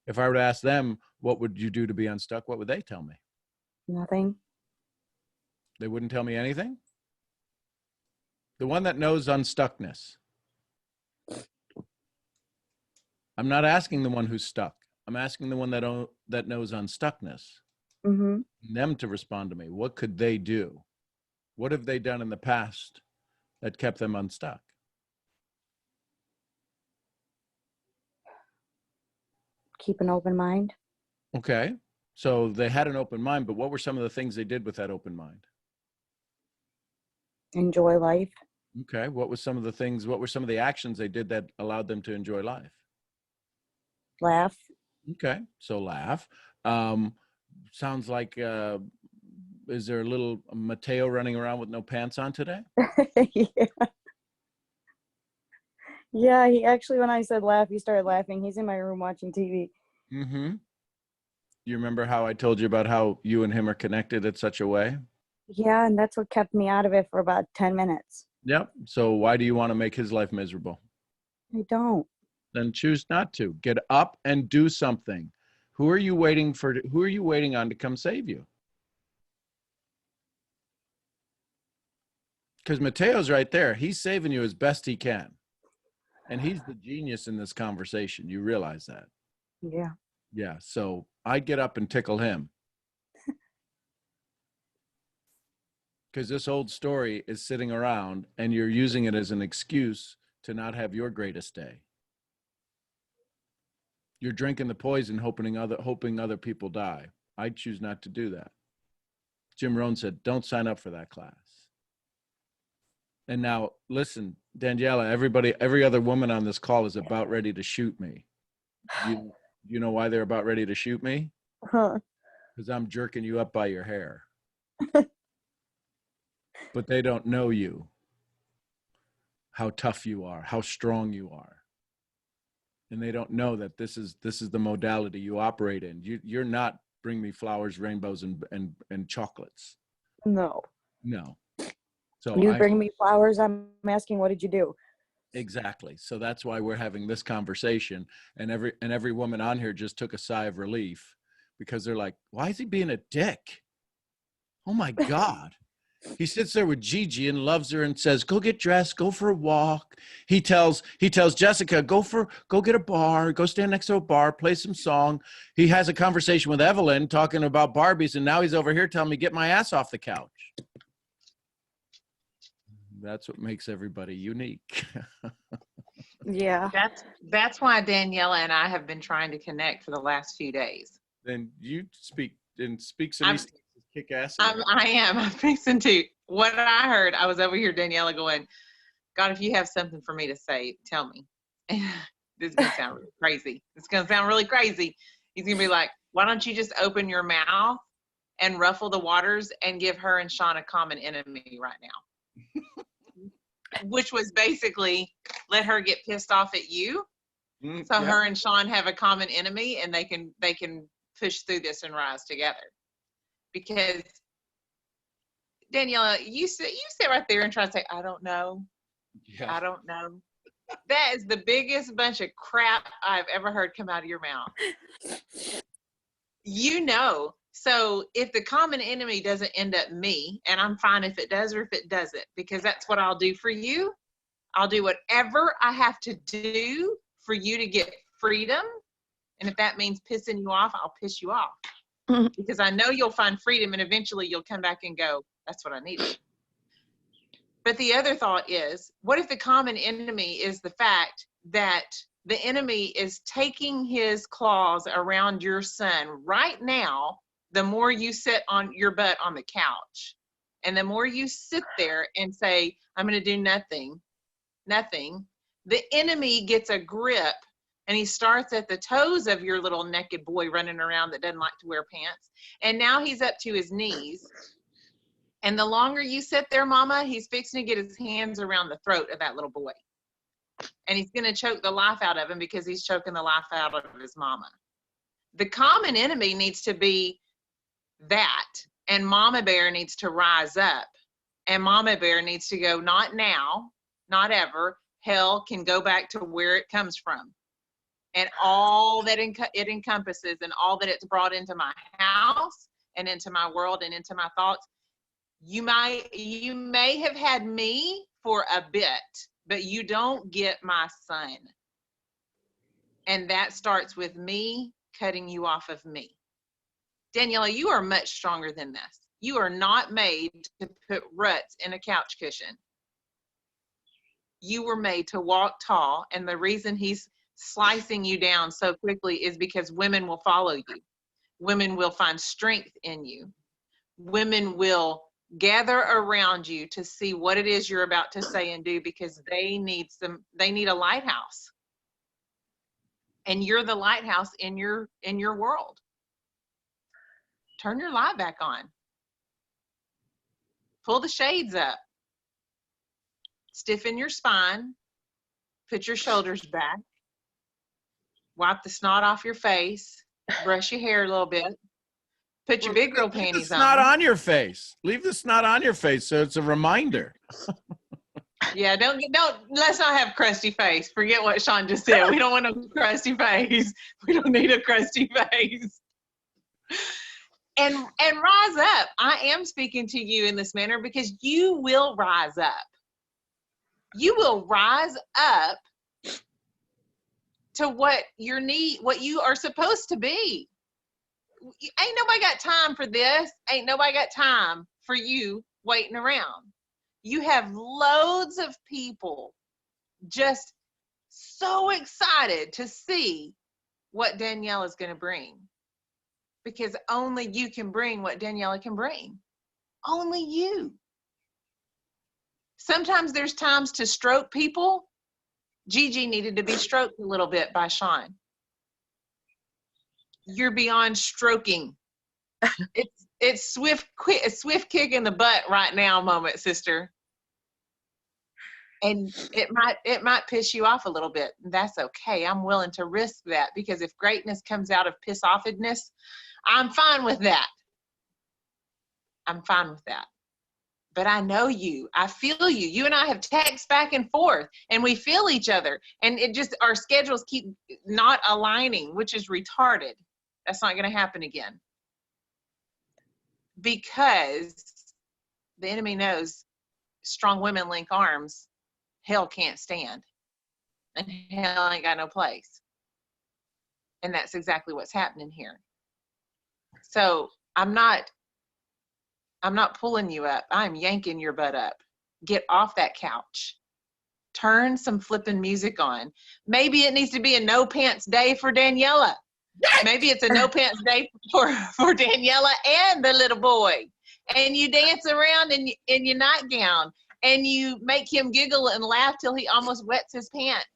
If I were to ask them, what would you do to be unstuck? What would they tell me? Nothing. They wouldn't tell me anything? The one that knows unstuckness. I'm not asking the one who's stuck. I'm asking the one that knows unstuckness. Mm-hmm. Them to respond to me. What could they do? What have they done in the past that kept them unstuck? Keep an open mind. Okay. So they had an open mind, but what were some of the things they did with that open mind? Enjoy life. Okay. What were some of the actions they did that allowed them to enjoy life? Laugh. Okay. So laugh. Sounds like, is there a little Mateo running around with no pants on today? Yeah. Yeah, he actually, when I said laugh, he started laughing. He's in my room watching TV. Mm-hmm. You remember how I told you about how you and him are connected in such a way? Yeah, and that's what kept me out of it for about 10 minutes. Yep. So why do you want to make his life miserable? I don't. Then choose not to. Get up and do something. Who are you waiting on to come save you? Because Mateo's right there. He's saving you as best he can. And he's the genius in this conversation. You realize that? Yeah. Yeah. So I'd get up and tickle him. Because this old story is sitting around and you're using it as an excuse to not have your greatest day. You're drinking the poison, hoping other people die. I choose not to do that. Jim Rohn said, don't sign up for that class. And now, listen, Daniela, every other woman on this call is about ready to shoot me. You know why they're about ready to shoot me? Huh. Because I'm jerking you up by your hair. But they don't know you, how tough you are, how strong you are. And they don't know that this is the modality you operate in. You're not bring me flowers, rainbows, and chocolates. No. No. So You bring me flowers, I'm asking, what did you do? Exactly. So that's why we're having this conversation. And every woman on here just took a sigh of relief because they're like, why is he being a dick? Oh my God. He sits there with Gigi and loves her and says, go get dressed, go for a walk. He tells Jessica, go get a bar, go stand next to a bar, play some song. He has a conversation with Evelyn talking about Barbies. And now he's over here telling me, get my ass off the couch. That's what makes everybody unique. Yeah. That's why Daniela and I have been trying to connect for the last few days. Then you speak some East Texas kick ass. I am. I'm fixing to. What I heard, I was over here, Daniela, going, God, if you have something for me to say, tell me. This is going to sound really crazy. It's going to sound really crazy. He's going to be like, why don't you just open your mouth and ruffle the waters and give her and Sean a common enemy right now? Which was basically let her get pissed off at you. So her and Sean have a common enemy and they can push through this and rise together. Because Daniela, you sit right there and try to say, I don't know. Yeah. I don't know. That is the biggest bunch of crap I've ever heard come out of your mouth. You know. So if the common enemy doesn't end up me, and I'm fine if it does or if it doesn't, because that's what I'll do for you. I'll do whatever I have to do for you to get freedom. And if that means pissing you off, I'll piss you off. Because I know you'll find freedom and eventually you'll come back and go, that's what I needed. But the other thought is, what if the common enemy is the fact that the enemy is taking his claws around your son right now, the more you sit on your butt on the couch, and the more you sit there and say, I'm going to do nothing, the enemy gets a grip and he starts at the toes of your little naked boy running around that doesn't like to wear pants. And now he's up to his knees. And the longer you sit there, Mama, he's fixing to get his hands around the throat of that little boy. And he's going to choke the life out of him because he's choking the life out of his mama. The common enemy needs to be that. And Mama Bear needs to rise up. And Mama Bear needs to go, not now, not ever. Hell can go back to where it comes from. And all that it encompasses and all that it's brought into my house and into my world and into my thoughts. You may have had me for a bit, but you don't get my son. And that starts with me cutting you off of me. Daniela, you are much stronger than this. You are not made to put ruts in a couch cushion. You were made to walk tall, and the reason he's slicing you down so quickly is because women will follow you. Women will find strength in you. Women will gather around you to see what it is you're about to say and do, because they need a lighthouse. And you're the lighthouse in your world. Turn your light back on. Pull the shades up. Stiffen your spine. Put your shoulders back. Wipe the snot off your face. Brush your hair a little bit. Put your big girl panties on. Snot on your face. Leave the snot on your face so it's a reminder. Yeah, let's not have crusty face. Forget what Sean just said. We don't want a crusty face. We don't need a crusty face. And rise up. I am speaking to you in this manner because you will rise up. You will rise up to what you are supposed to be. Ain't nobody got time for this. Ain't nobody got time for you waiting around. You have loads of people just so excited to see what Daniela is going to bring. Because only you can bring what Daniela can bring. Only you. Sometimes there's times to stroke people. Gigi needed to be stroked a little bit by Sean. You're beyond stroking. It's swift kick in the butt right now moment, sister. And it might piss you off a little bit. That's okay. I'm willing to risk that, because if greatness comes out of piss offedness, I'm fine with that. I'm fine with that. But I know you. I feel you. You and I have texted back and forth, and we feel each other. And our schedules keep not aligning, which is retarded. That's not going to happen again. Because the enemy knows strong women link arms, hell can't stand. And hell ain't got no place. And that's exactly what's happening here. So I'm not pulling you up. I'm yanking your butt up, get off that couch. Turn some flipping music on. Maybe it needs to be a no pants day for Daniela. Maybe it's a no pants day for Daniela and the little boy. And you dance around in your nightgown and you make him giggle and laugh till he almost wets his pants.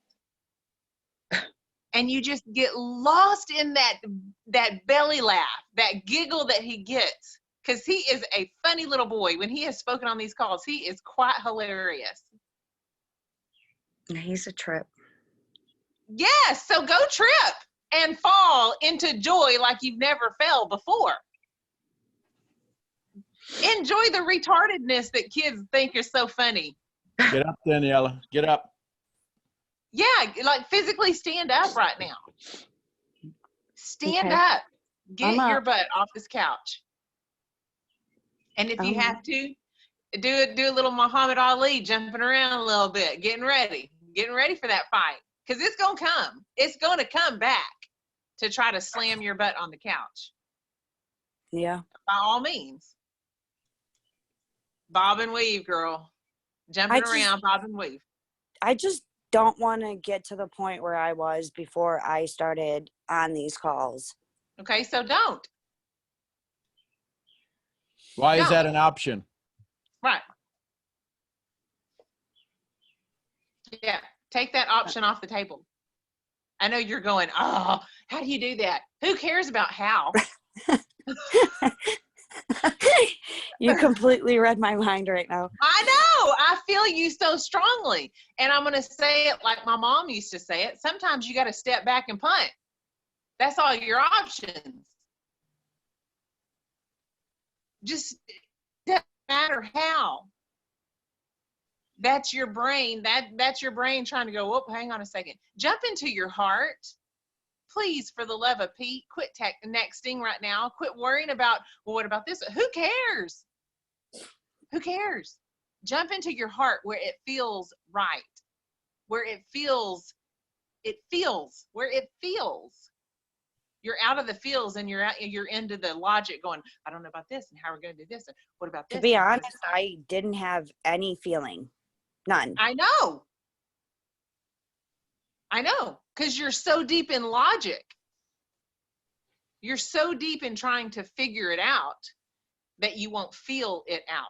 And you just get lost in that belly laugh, that giggle that he gets. Because he is a funny little boy. When he has spoken on these calls, he is quite hilarious. He's a trip. Yes, so go trip and fall into joy like you've never fell before. Enjoy the retardedness that kids think are so funny. Get up, Daniela. Get up. Yeah, like physically stand up right now. Stand Okay. up. Get I'm your up. butt off this couch. And if you have to, do a little Muhammad Ali, jumping around a little bit, getting ready for that fight. Because it's going to come. It's going to come back to try to slam your butt on the couch. Yeah. By all means. Bob and weave, girl. Jumping around, bob and weave. I just don't want to get to the point where I was before I started on these calls. Okay, so don't. Why is No. that an option? Right. Yeah, take that option off the table. I know you're going, oh, how do you do that? Who cares about how? You completely read my mind right now. I know. I feel you so strongly. And I'm going to say it like my mom used to say it. Sometimes you got to step back and punt. That's all your options. Just doesn't matter how. That's your brain. That's your brain trying to go, whoop, hang on a second. Jump into your heart. Please, for the love of Pete, quit nexting right now. Quit worrying about, well, what about this? Who cares? Who cares? Jump into your heart where it feels right, where it feels. You're out of the feels and you're into the logic going, I don't know about this and how we're going to do this. And what about this? To be honest, I didn't have any feeling. None. I know. Because you're so deep in logic. You're so deep in trying to figure it out that you won't feel it out.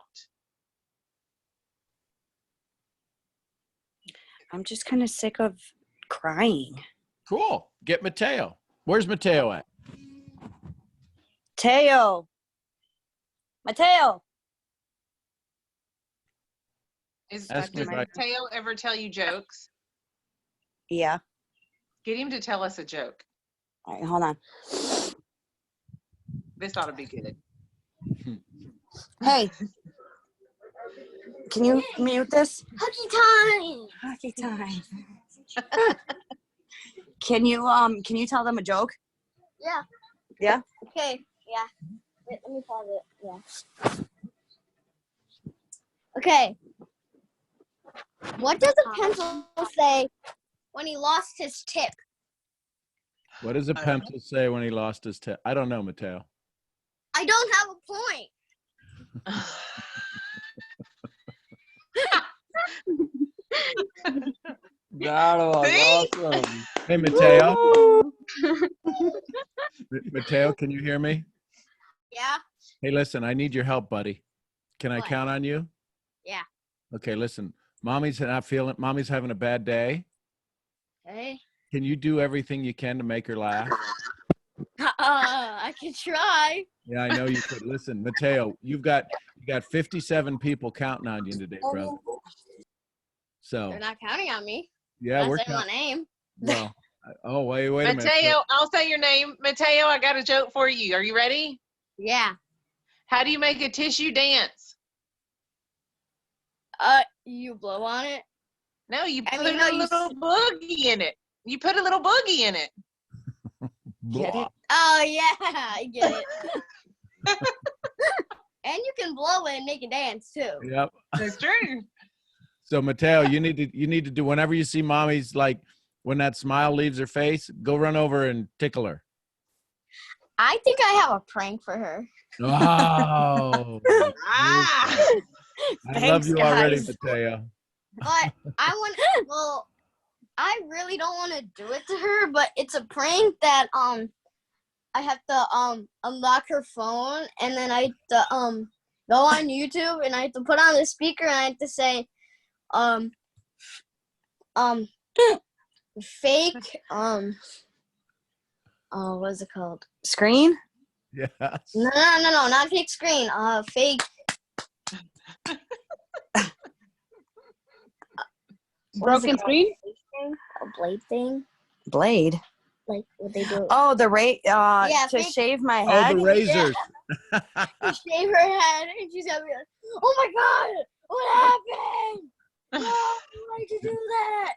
I'm just kind of sick of crying. Cool. Get Mateo. Where's Mateo at? Mateo. Does Ask him if I- Mateo ever tell you jokes? Yeah. Get him to tell us a joke. All right, hold on. This ought to be good. Hey. Can you mute this? Hockey time. Hockey time. Can you tell them a joke? Yeah. Yeah? Okay. Yeah. Wait, let me pause it. Yeah. Okay. What does a pencil say when he lost his tip? What does a pencil say when he lost his tip? I don't know, Mateo. I don't have a point. That was awesome. Hey, Mateo. Mateo, can you hear me? Yeah. Hey, listen, I need your help, buddy. Can I What? count on you? Yeah. Okay, listen. Mommy's having a bad day. Okay. Can you do everything you can to make her laugh? I can try. Yeah, I know you could. Listen, Mateo, you got 57 people counting on you today, brother. So They're not counting on me. yeah, we're Not saying my counting. name. Well, oh wait a minute. Mateo, I'll say your name. Mateo, I got a joke for you. Are you ready? Yeah. How do you make a tissue dance? You blow on it. No, you I put mean, a no, you little boogie in it. You put a little boogie in it. Get it? Oh yeah, I get it. And you can blow it and make it dance too. Yep. That's true. So Mateo, you need to do whenever you see mommy's, like when that smile leaves her face, go run over and tickle her. I think I have a prank for her. Oh. Ah, I love Thanks, you already, guys. Mateo. But I want. Well, I really don't want to do it to her, but it's a prank that I have to unlock her phone, and then I have to go on YouTube, and I have to put on the speaker, and I have to say fake what is it called? Screen? Yes. No, not fake screen. Fake. Broken screen? A blade thing. Blade. Like what they do. Oh, the to fake- shave my Oh, head. the razors. To shave her head, and she's gonna be like, "Oh my god, what happened? Why'd you do that?"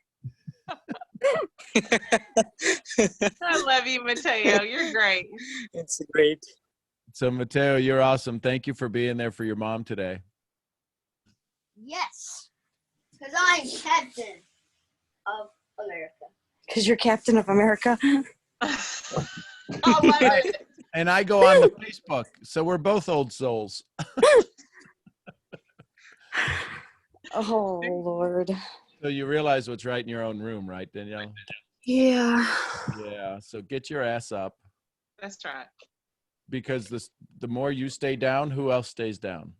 I love you, Mateo. You're great. It's great. So, Mateo, you're awesome. Thank you for being there for your mom today. Yes, because I'm captain of America. Because you're Captain of America. And I go on the Facebook, so we're both old souls. Oh, Lord. So you realize what's right in your own room, right, Danielle? Yeah. Yeah. So get your ass up, That's right. because the more you stay down, who else stays down?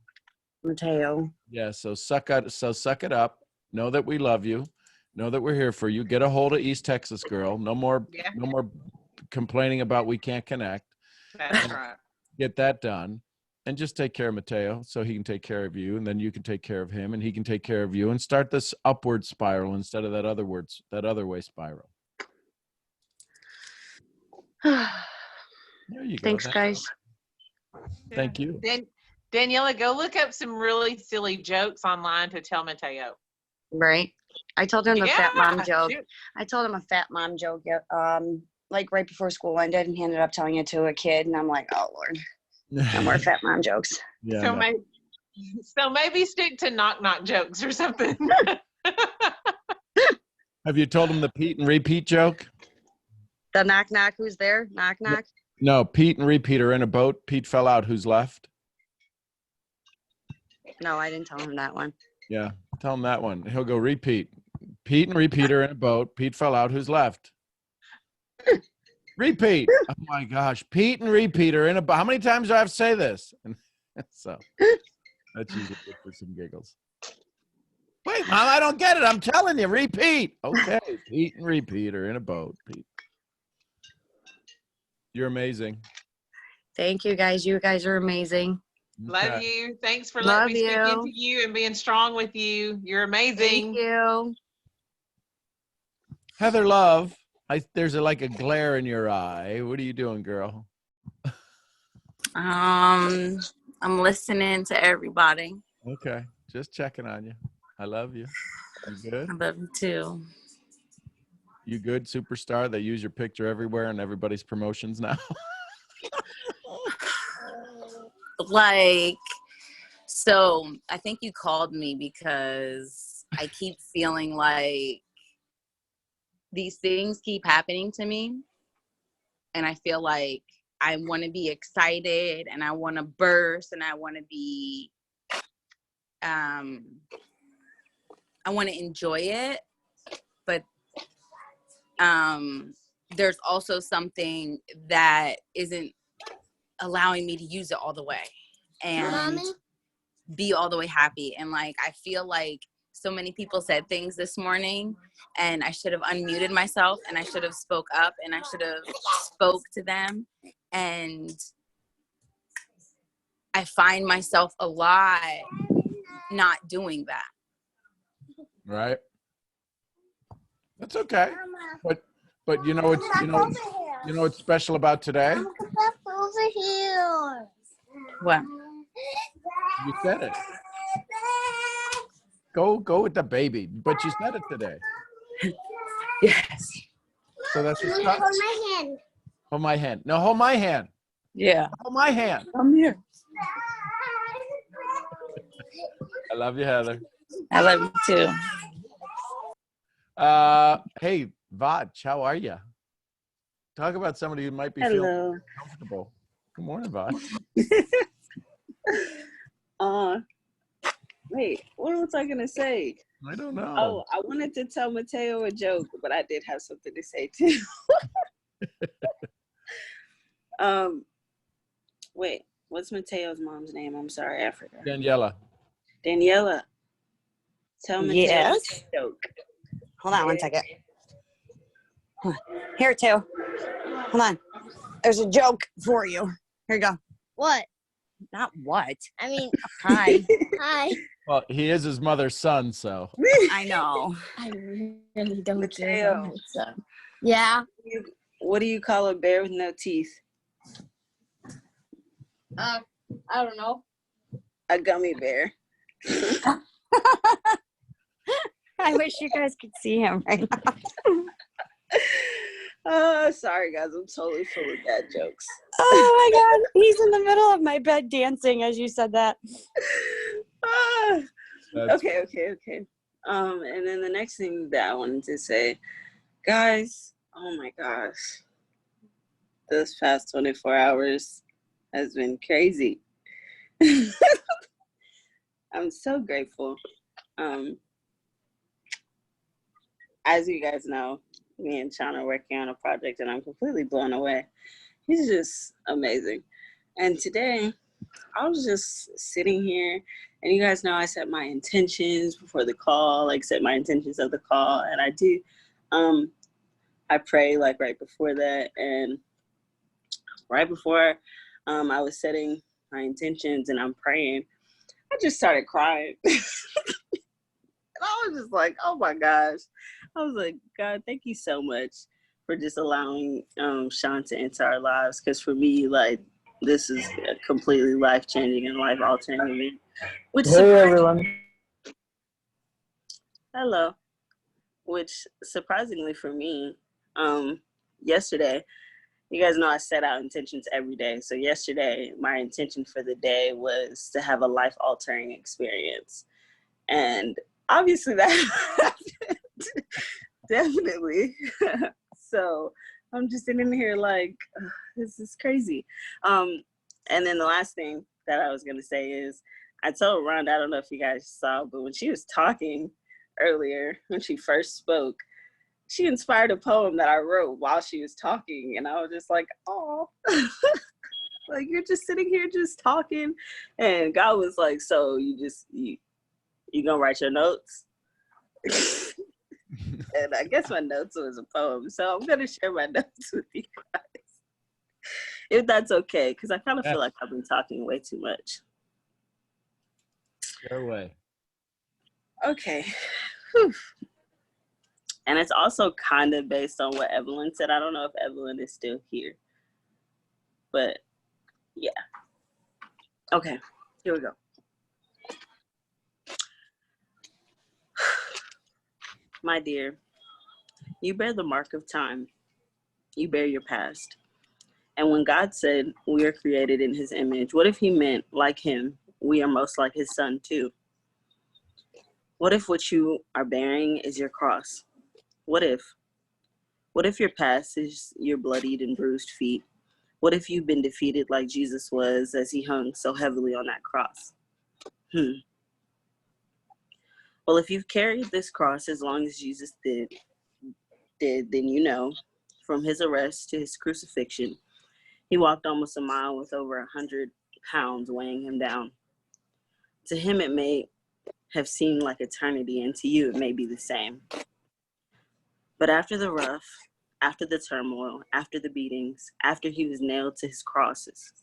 Mateo. Yeah. So suck it up. Know that we love you. Know that we're here for you. Get a hold of East Texas girl. No more complaining about we can't connect. That's right. Get that done. And just take care of Mateo so he can take care of you, and then you can take care of him, and he can take care of you, and start this upward spiral instead of that other way spiral. There you go. Thanks, guys. Thank you. Daniela, go look up some really silly jokes online to tell Mateo. Right. I told him the Yeah, fat mom joke. shoot. I told him a fat mom joke, like right before school ended, and he ended up telling it to a kid, and I'm like, oh Lord, no more fat mom jokes. Yeah. So maybe stick to knock jokes or something. Have you told him the Pete and repeat joke? The knock knock, who's there? Knock knock. No, Pete and repeat are in a boat. Pete fell out. Who's left? No, I didn't tell him that one. Yeah, tell him that one. He'll go repeat. Pete and repeat are in a boat. Pete fell out. Who's left? Repeat. Oh my gosh. Pete and repeat are in a boat. How many times do I have to say this? So that's usually good for some giggles. Wait, Mom, I don't get it. I'm telling you. Repeat. Okay. Pete and repeat are in a boat. Pete. You're amazing. Thank you, guys. You guys are amazing. Love you. Thanks for Love letting me speak you. into you and being strong with you. You're amazing. Thank you. Heather Love, there's like a glare in your eye. What are you doing, girl? I'm listening to everybody. Okay, just checking on you. I love you. You good? I love you too. You good, superstar? They use your picture everywhere in everybody's promotions now. Like, so I think you called me because I keep feeling like these things keep happening to me, and I feel like I want to be excited and I want to burst and I want to be I want to enjoy it, but there's also something that isn't allowing me to use it all the way and be all the way happy. And like, I feel like so many people said things this morning, and I should have unmuted myself, and I should have spoke up, and I should have spoke to them. And I find myself a lot not doing that. Right. That's okay. But you know what's special about today? Over here. What? You said it. Go with the baby. But you said it today. Yes. So that's what's Hold my hand. Hold my hand. No, hold my hand. Yeah. Hold my hand. I'm here. I love you, Heather. I love you too. Hey, Vaj, how are you? Talk about somebody who might be Hello. feeling uncomfortable. Good morning, Vaj. Wait, what was I gonna say? I don't know. Oh, I wanted to tell Mateo a joke, but I did have something to say too. Wait, what's Mateo's mom's name? I'm sorry, I forgot. Daniela. Daniela, tell Mateo Yes. a joke. Hold on one second. Here, too. Hold on. There's a joke for you. Here you go. What? Not what. I mean, Hi. hi. Well, he is his mother's son, so. I know. I really don't Mateo. care. Yeah. What do you call a bear with no teeth? I don't know. A gummy bear. I wish you guys could see him right now. Oh, sorry guys, I'm totally full of bad jokes. Oh my god, he's in the middle of my bed dancing as you said that. Okay. And then the next thing that I wanted to say, guys, oh my gosh, this past 24 hours has been crazy. I'm so grateful. As you guys know, me and Sean are working on a project and I'm completely blown away. He's just amazing. And today, I was just sitting here, and you guys know I set my intentions before the call, like set my intentions of the call, and I do. I pray like right before that, and right before I was setting my intentions and I'm praying, I just started crying. And I was just like, oh my gosh. I was like, God, thank you so much for just allowing Sean to enter our lives. Because for me, like, this is a completely life-changing and life-altering event. Hey, everyone. Hello. Which, surprisingly for me, yesterday, you guys know I set out intentions every day. So yesterday, my intention for the day was to have a life-altering experience. And obviously that happened. Definitely. So I'm just sitting here like, this is crazy. And then the last thing that I was going to say is, I told Rhonda, I don't know if you guys saw, but when she was talking earlier, when she first spoke, she inspired a poem that I wrote while she was talking. And I was just like, oh, like, you're just sitting here just talking. And God was like, so you gonna write your notes? And I guess my notes was a poem. So I'm gonna share my notes with you guys, if that's okay, because I kind of feel like I've been talking way too much. Go away. Okay. Whew. And it's also kind of based on what Evelyn said. I don't know if Evelyn is still here, but yeah. Okay, here we go. My dear, you bear the mark of time. You bear your past. And when God said we are created in his image, what if he meant, like him, we are most like his son too? What if what you are bearing is your cross? What if your past is your bloodied and bruised feet? What if you've been defeated like Jesus was as he hung so heavily on that cross? Well, if you've carried this cross as long as Jesus did, then you know, from his arrest to his crucifixion, he walked almost a mile with over 100 pounds weighing him down. To him, it may have seemed like eternity, and to you, it may be the same. But after the rough, after the turmoil, after the beatings, after he was nailed to his crosses,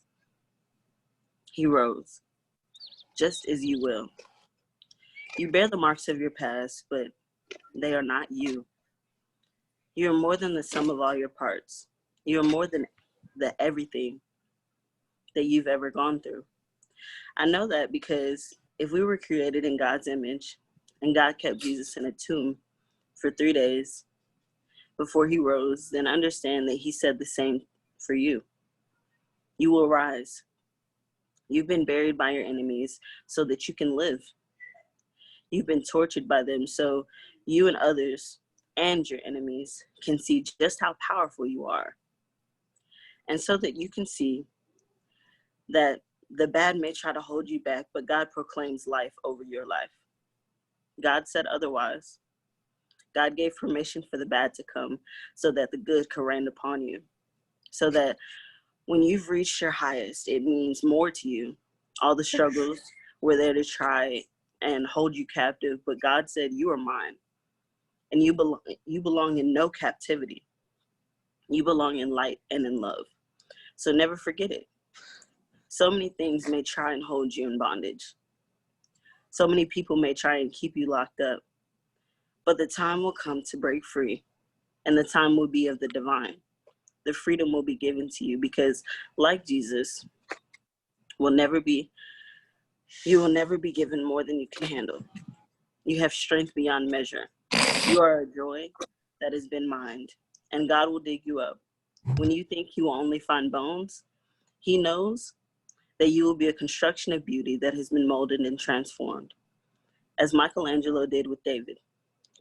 he rose, just as you will. You bear the marks of your past, but they are not you. You are more than the sum of all your parts. You are more than the everything that you've ever gone through. I know that because if we were created in God's image and God kept Jesus in a tomb for 3 days before he rose, then understand that he said the same for you. You will rise. You've been buried by your enemies so that you can live. You've been tortured by them so you and others and your enemies can see just how powerful you are. And so that you can see that The bad may try to hold you back, but God proclaims life over your life. God said otherwise. God gave permission for the bad to come so that the good could rain upon you. So that when you've reached your highest, it means more to you. All the struggles were there to try and hold you captive, but God said, you are mine. And you belong in no captivity. You belong in light and in love. So never forget it. So many things may try and hold you in bondage. So many people may try and keep you locked up. But the time will come to break free, and the time will be of the divine. The freedom will be given to you because, like Jesus, you will never be given more than you can handle. You have strength beyond measure. You are a joy that has been mined, and God will dig you up. When you think you will only find bones, He knows that you will be a construction of beauty that has been molded and transformed. As Michelangelo did with David,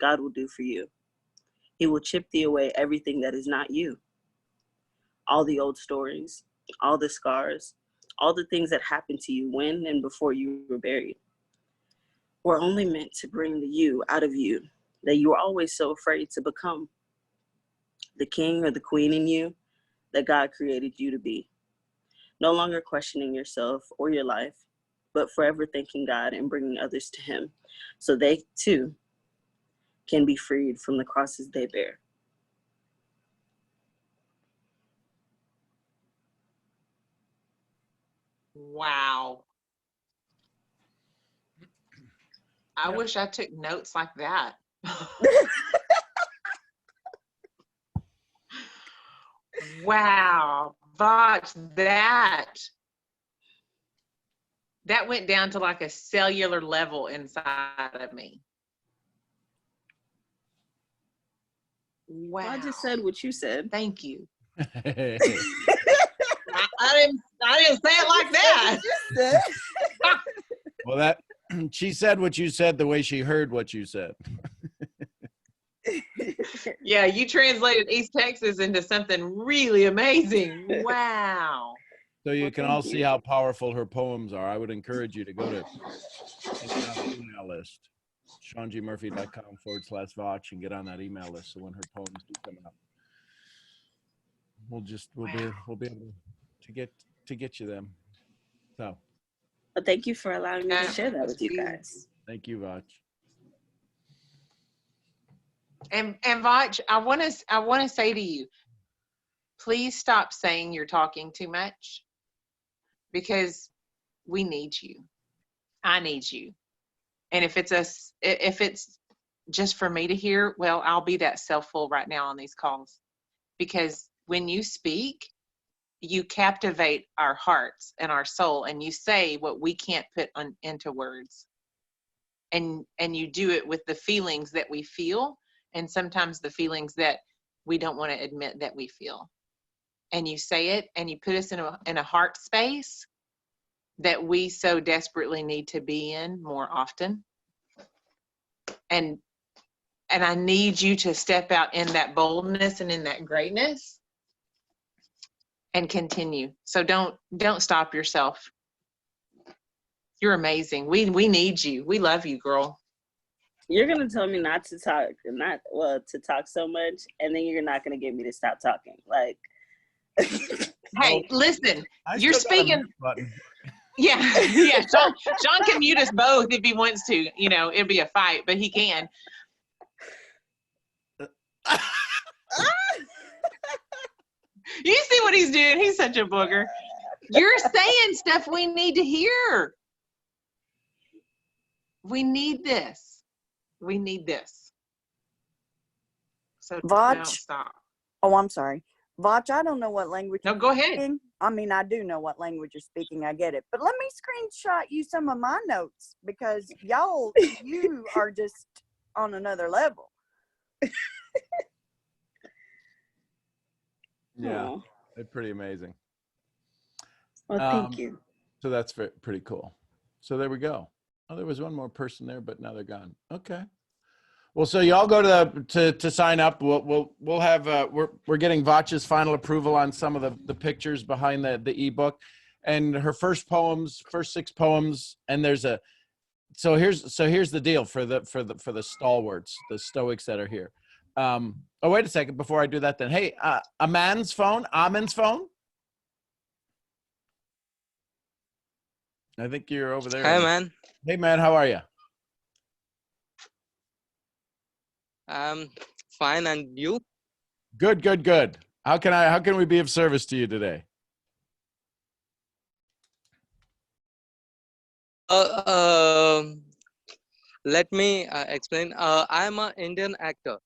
God will do for you. He will chip thee away everything that is not you. All the old stories, all the scars, all the things that happened to you when and before you were buried were only meant to bring the you out of you that you were always so afraid to become. The king or the queen in you that God created you to be. No longer questioning yourself or your life, but forever thanking God and bringing others to Him so they too can be freed from the crosses they bear. Wow. I wish I took notes like that. Wow. Voch, that went down to like a cellular level inside of me. Wow. I just said what you said. Thank you. I didn't say it like that. Well, that she said what you said the way she heard what you said. Yeah, you translated East Texas into something really amazing. Wow. So you can all see how powerful her poems are. I would encourage you to go to the email list, SeanGMurphy.com/Voch, and get on that email list. So when her poems do come up, we'll be able to get you them. So. Well, thank you for allowing me to share that with you guys. Thank you, Voch. And Voch, I want to say to you, please stop saying you're talking too much, because we need you. I need you. And if it's just for me to hear, well, I'll be that self-full right now on these calls, because when you speak, you captivate our hearts and our soul, and you say what we can't put into words. And you do it with the feelings that we feel, and sometimes the feelings that we don't want to admit that we feel. And you say it, and you put us in a heart space that we so desperately need to be in more often. And I need you to step out in that boldness and in that greatness and continue. So don't stop yourself. You're amazing. We need you. We love you, girl. You're gonna tell me not to talk so much, and then you're not gonna get me to stop talking. Like, hey, listen, you're speaking. Yeah. Sean can mute us both if he wants to. You know, it'd be a fight, but he can. You see what he's doing? He's such a booger. You're saying stuff we need to hear. We need this. We need this. So don't stop. Oh, I'm sorry. Voch, I don't know what language. No, go ahead. Speaking. I mean, I do know what language you're speaking. I get it. But let me screenshot you some of my notes, because you are just on another level. Yeah, they're pretty amazing. Well, thank you. So that's pretty cool. So there we go. Oh, there was one more person there, but now they're gone. Okay. Well, so y'all go to sign up. We'll have we're getting Voch's final approval on some of the pictures behind the ebook. and her first 6 poems, and there's a, so here's the deal for the stalwarts, the stoics that are here. Oh, wait a second before I do that then. Hey, Amin's phone. I think you're over there. Hi, man. Hey, man, how are you? I'm fine, and you? Good, good, good. How can we be of service to you today? Let me explain. I am an Indian actor,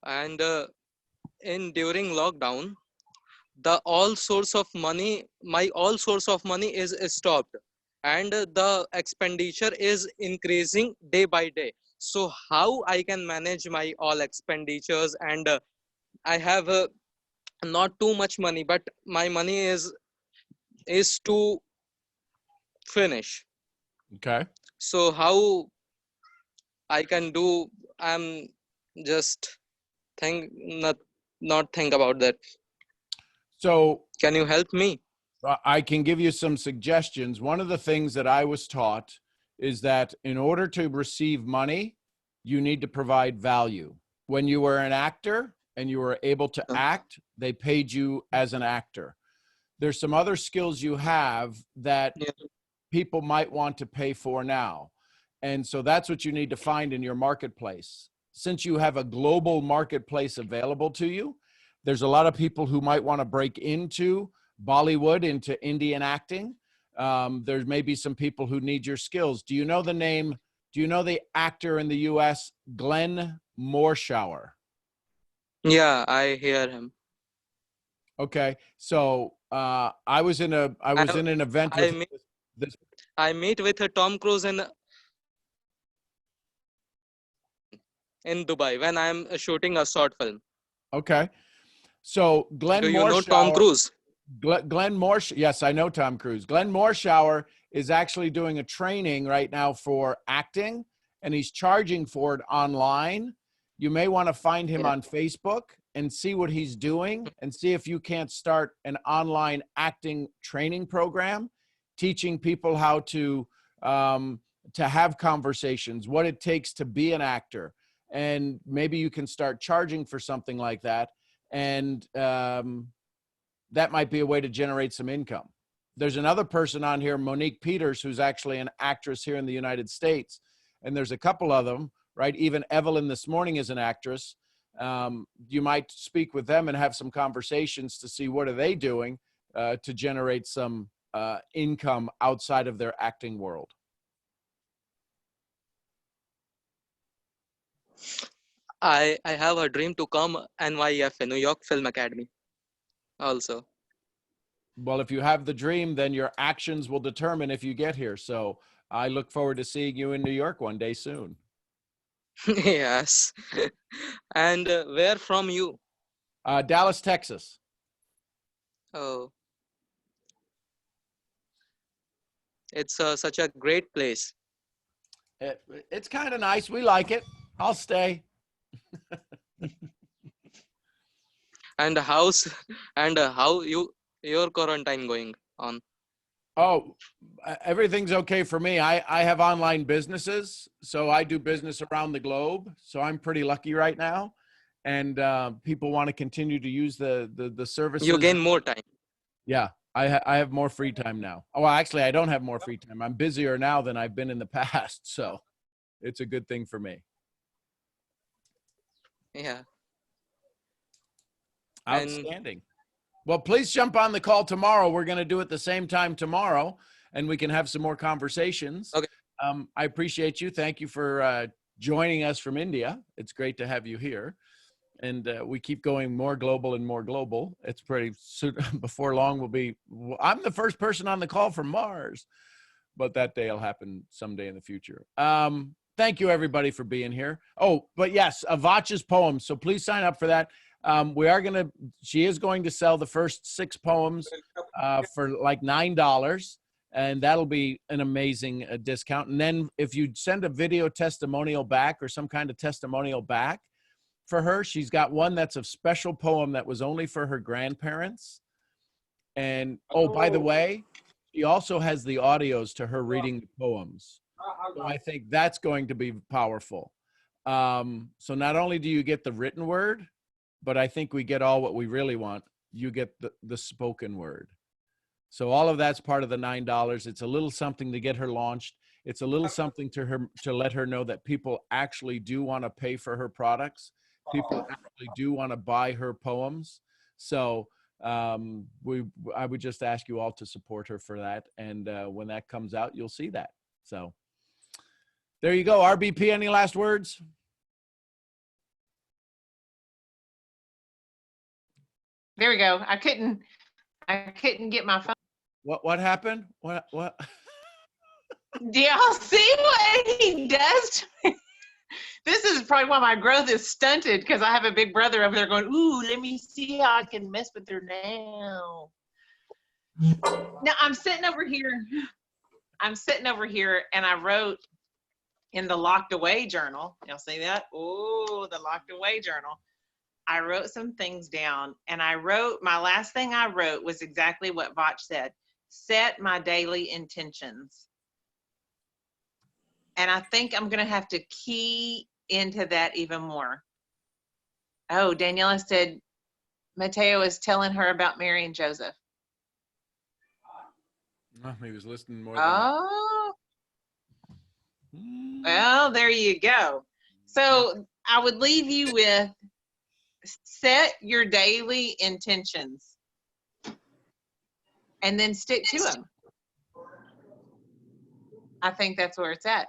and during lockdown, my all source of money is stopped, and the expenditure is increasing day by day. So how I can manage my all expenditures? And I have not too much money, but my money is to finish. Okay. So how I can do? I'm just not think about that. So can you help me? I can give you some suggestions. One of the things that I was taught is that in order to receive money, you need to provide value. When you were an actor and you were able to act, they paid you as an actor. There's some other skills you have that people might want to pay for now. And so that's what you need to find in your marketplace. Since you have a global marketplace available to you, there's a lot of people who might want to break into Bollywood, into Indian acting. There may be some people who need your skills. Do you know the actor in the US, Glenn Morshower? Yeah, I hear him. Okay. So I was in an event with I meet with Tom Cruise in Dubai when I'm shooting a short film. Okay. So Glenn Do you Morshower, know Tom Cruise? Glenn Morshower, yes, I know Tom Cruise. Glenn Morshower is actually doing a training right now for acting, and he's charging for it online. You may want to find him on Facebook and see what he's doing, and see if you can't start an online acting training program, teaching people how to have conversations, what it takes to be an actor, and maybe you can start charging for something like that. And that might be a way to generate some income. There's another person on here, Monique Peters, who's actually an actress here in the United States. And there's a couple of them, right? Even Evelyn this morning is an actress. You might speak with them and have some conversations to see what are they doing to generate some income outside of their acting world. I have a dream to come NYF, New York Film Academy also. Well, if you have the dream, then your actions will determine if you get here. So I look forward to seeing you in New York one day soon. Yes. And where from you? Dallas, Texas. Oh, it's such a great place. It's kind of nice. We like it. I'll stay. And how your quarantine going on? Oh, everything's okay for me. I have online businesses, so I do business around the globe. So I'm pretty lucky right now, and people want to continue to use the services. You gain more time. Yeah, I have more free time now. Oh, well, actually, I don't have more free time. I'm busier now than I've been in the past, so it's a good thing for me. Yeah. Outstanding. Well, please jump on the call tomorrow. We're going to do it the same time tomorrow, and we can have some more conversations. Okay. I appreciate you. Thank you for joining us from India. It's great to have you here. And we keep going more global and more global. It's pretty soon. Before long, I'm the first person on the call from Mars, but that day will happen someday in the future. Thank you, everybody, for being here. Oh, but yes, Avacha's poem. So please sign up for that. She is going to sell the first 6 poems for like $9, and that'll be an amazing discount. And then if you send a video testimonial back or some kind of testimonial back for her, she's got one that's a special poem that was only for her grandparents. And oh, by the way, she also has the audios to her reading the poems. So I think that's going to be powerful. So not only do you get the written word, but I think we get all what we really want. You get the spoken word. So all of that's part of the $9. It's a little something to get her launched. It's a little something to let her know that people actually do want to pay for her products. People actually do want to buy her poems. So I would just ask you all to support her for that. And when that comes out, you'll see that. So there you go. RBP, any last words? There we go. I couldn't get my phone. What happened? What? Do y'all see what he does to me? This is probably why my growth is stunted, because I have a big brother over there going, ooh, let me see how I can mess with her now. Now I'm sitting over here and I wrote in the locked away journal. Y'all see that? Oh, the locked away journal. I wrote some things down, and my last thing I wrote was exactly what Vach said. Set my daily intentions. And I think I'm going to have to key into that even more. Oh, Daniela said Mateo is telling her about Mary and Joseph. Oh, he was listening more than that. Oh, well, there you go. So I would leave you with set your daily intentions and then stick to them. I think that's where it's at.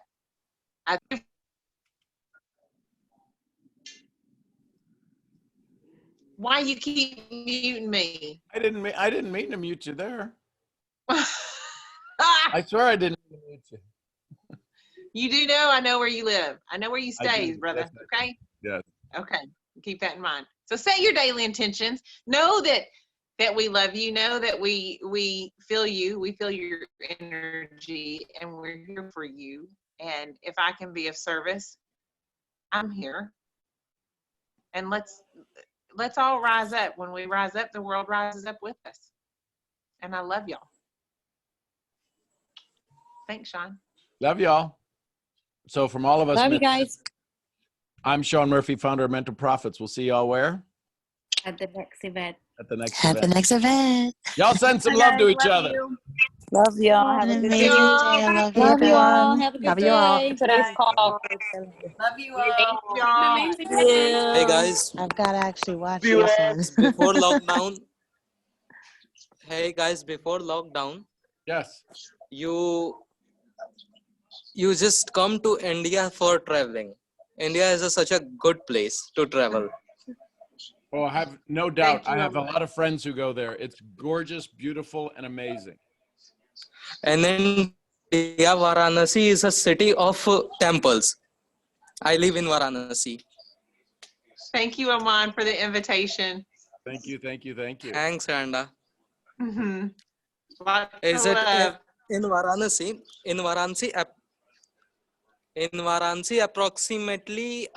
Why you keep muting me? I didn't mean to mute you there. I swear I didn't mean to mute you. You do know I know where you live. I know where you stay, brother. Yes, okay? Yes. Okay. Keep that in mind. So set your daily intentions. Know that we love you. Know that we feel you. We feel your energy, and we're here for you. And if I can be of service, I'm here. And let's all rise up. When we rise up, the world rises up with us. And I love y'all. Thanks, Sean. Love y'all. So from all of us, Love you guys. I'm Sean Murphy, founder of Mental Profits. We'll see y'all where? At the next event. At the next At event. the next event. Y'all send some love to each other. Love y'all. Have a good day. Love Love you all. everyone. Have a good Love day. you all. Today's call. Love you all. Hey guys, I've got to actually watch this one. before lockdown, hey guys, before lockdown, yes, you just come to India for traveling. India is such a good place to travel. Oh, I have no doubt. I have a lot of friends who go there. It's gorgeous, beautiful, and amazing. And then India, Varanasi is a city of temples. I live in Varanasi. Thank you, Aman, for the invitation. Thank you, thank you, thank you. Thanks, Rhonda. Mm-hmm. Lots Is of it love. in Varanasi? In Varanasi, approximately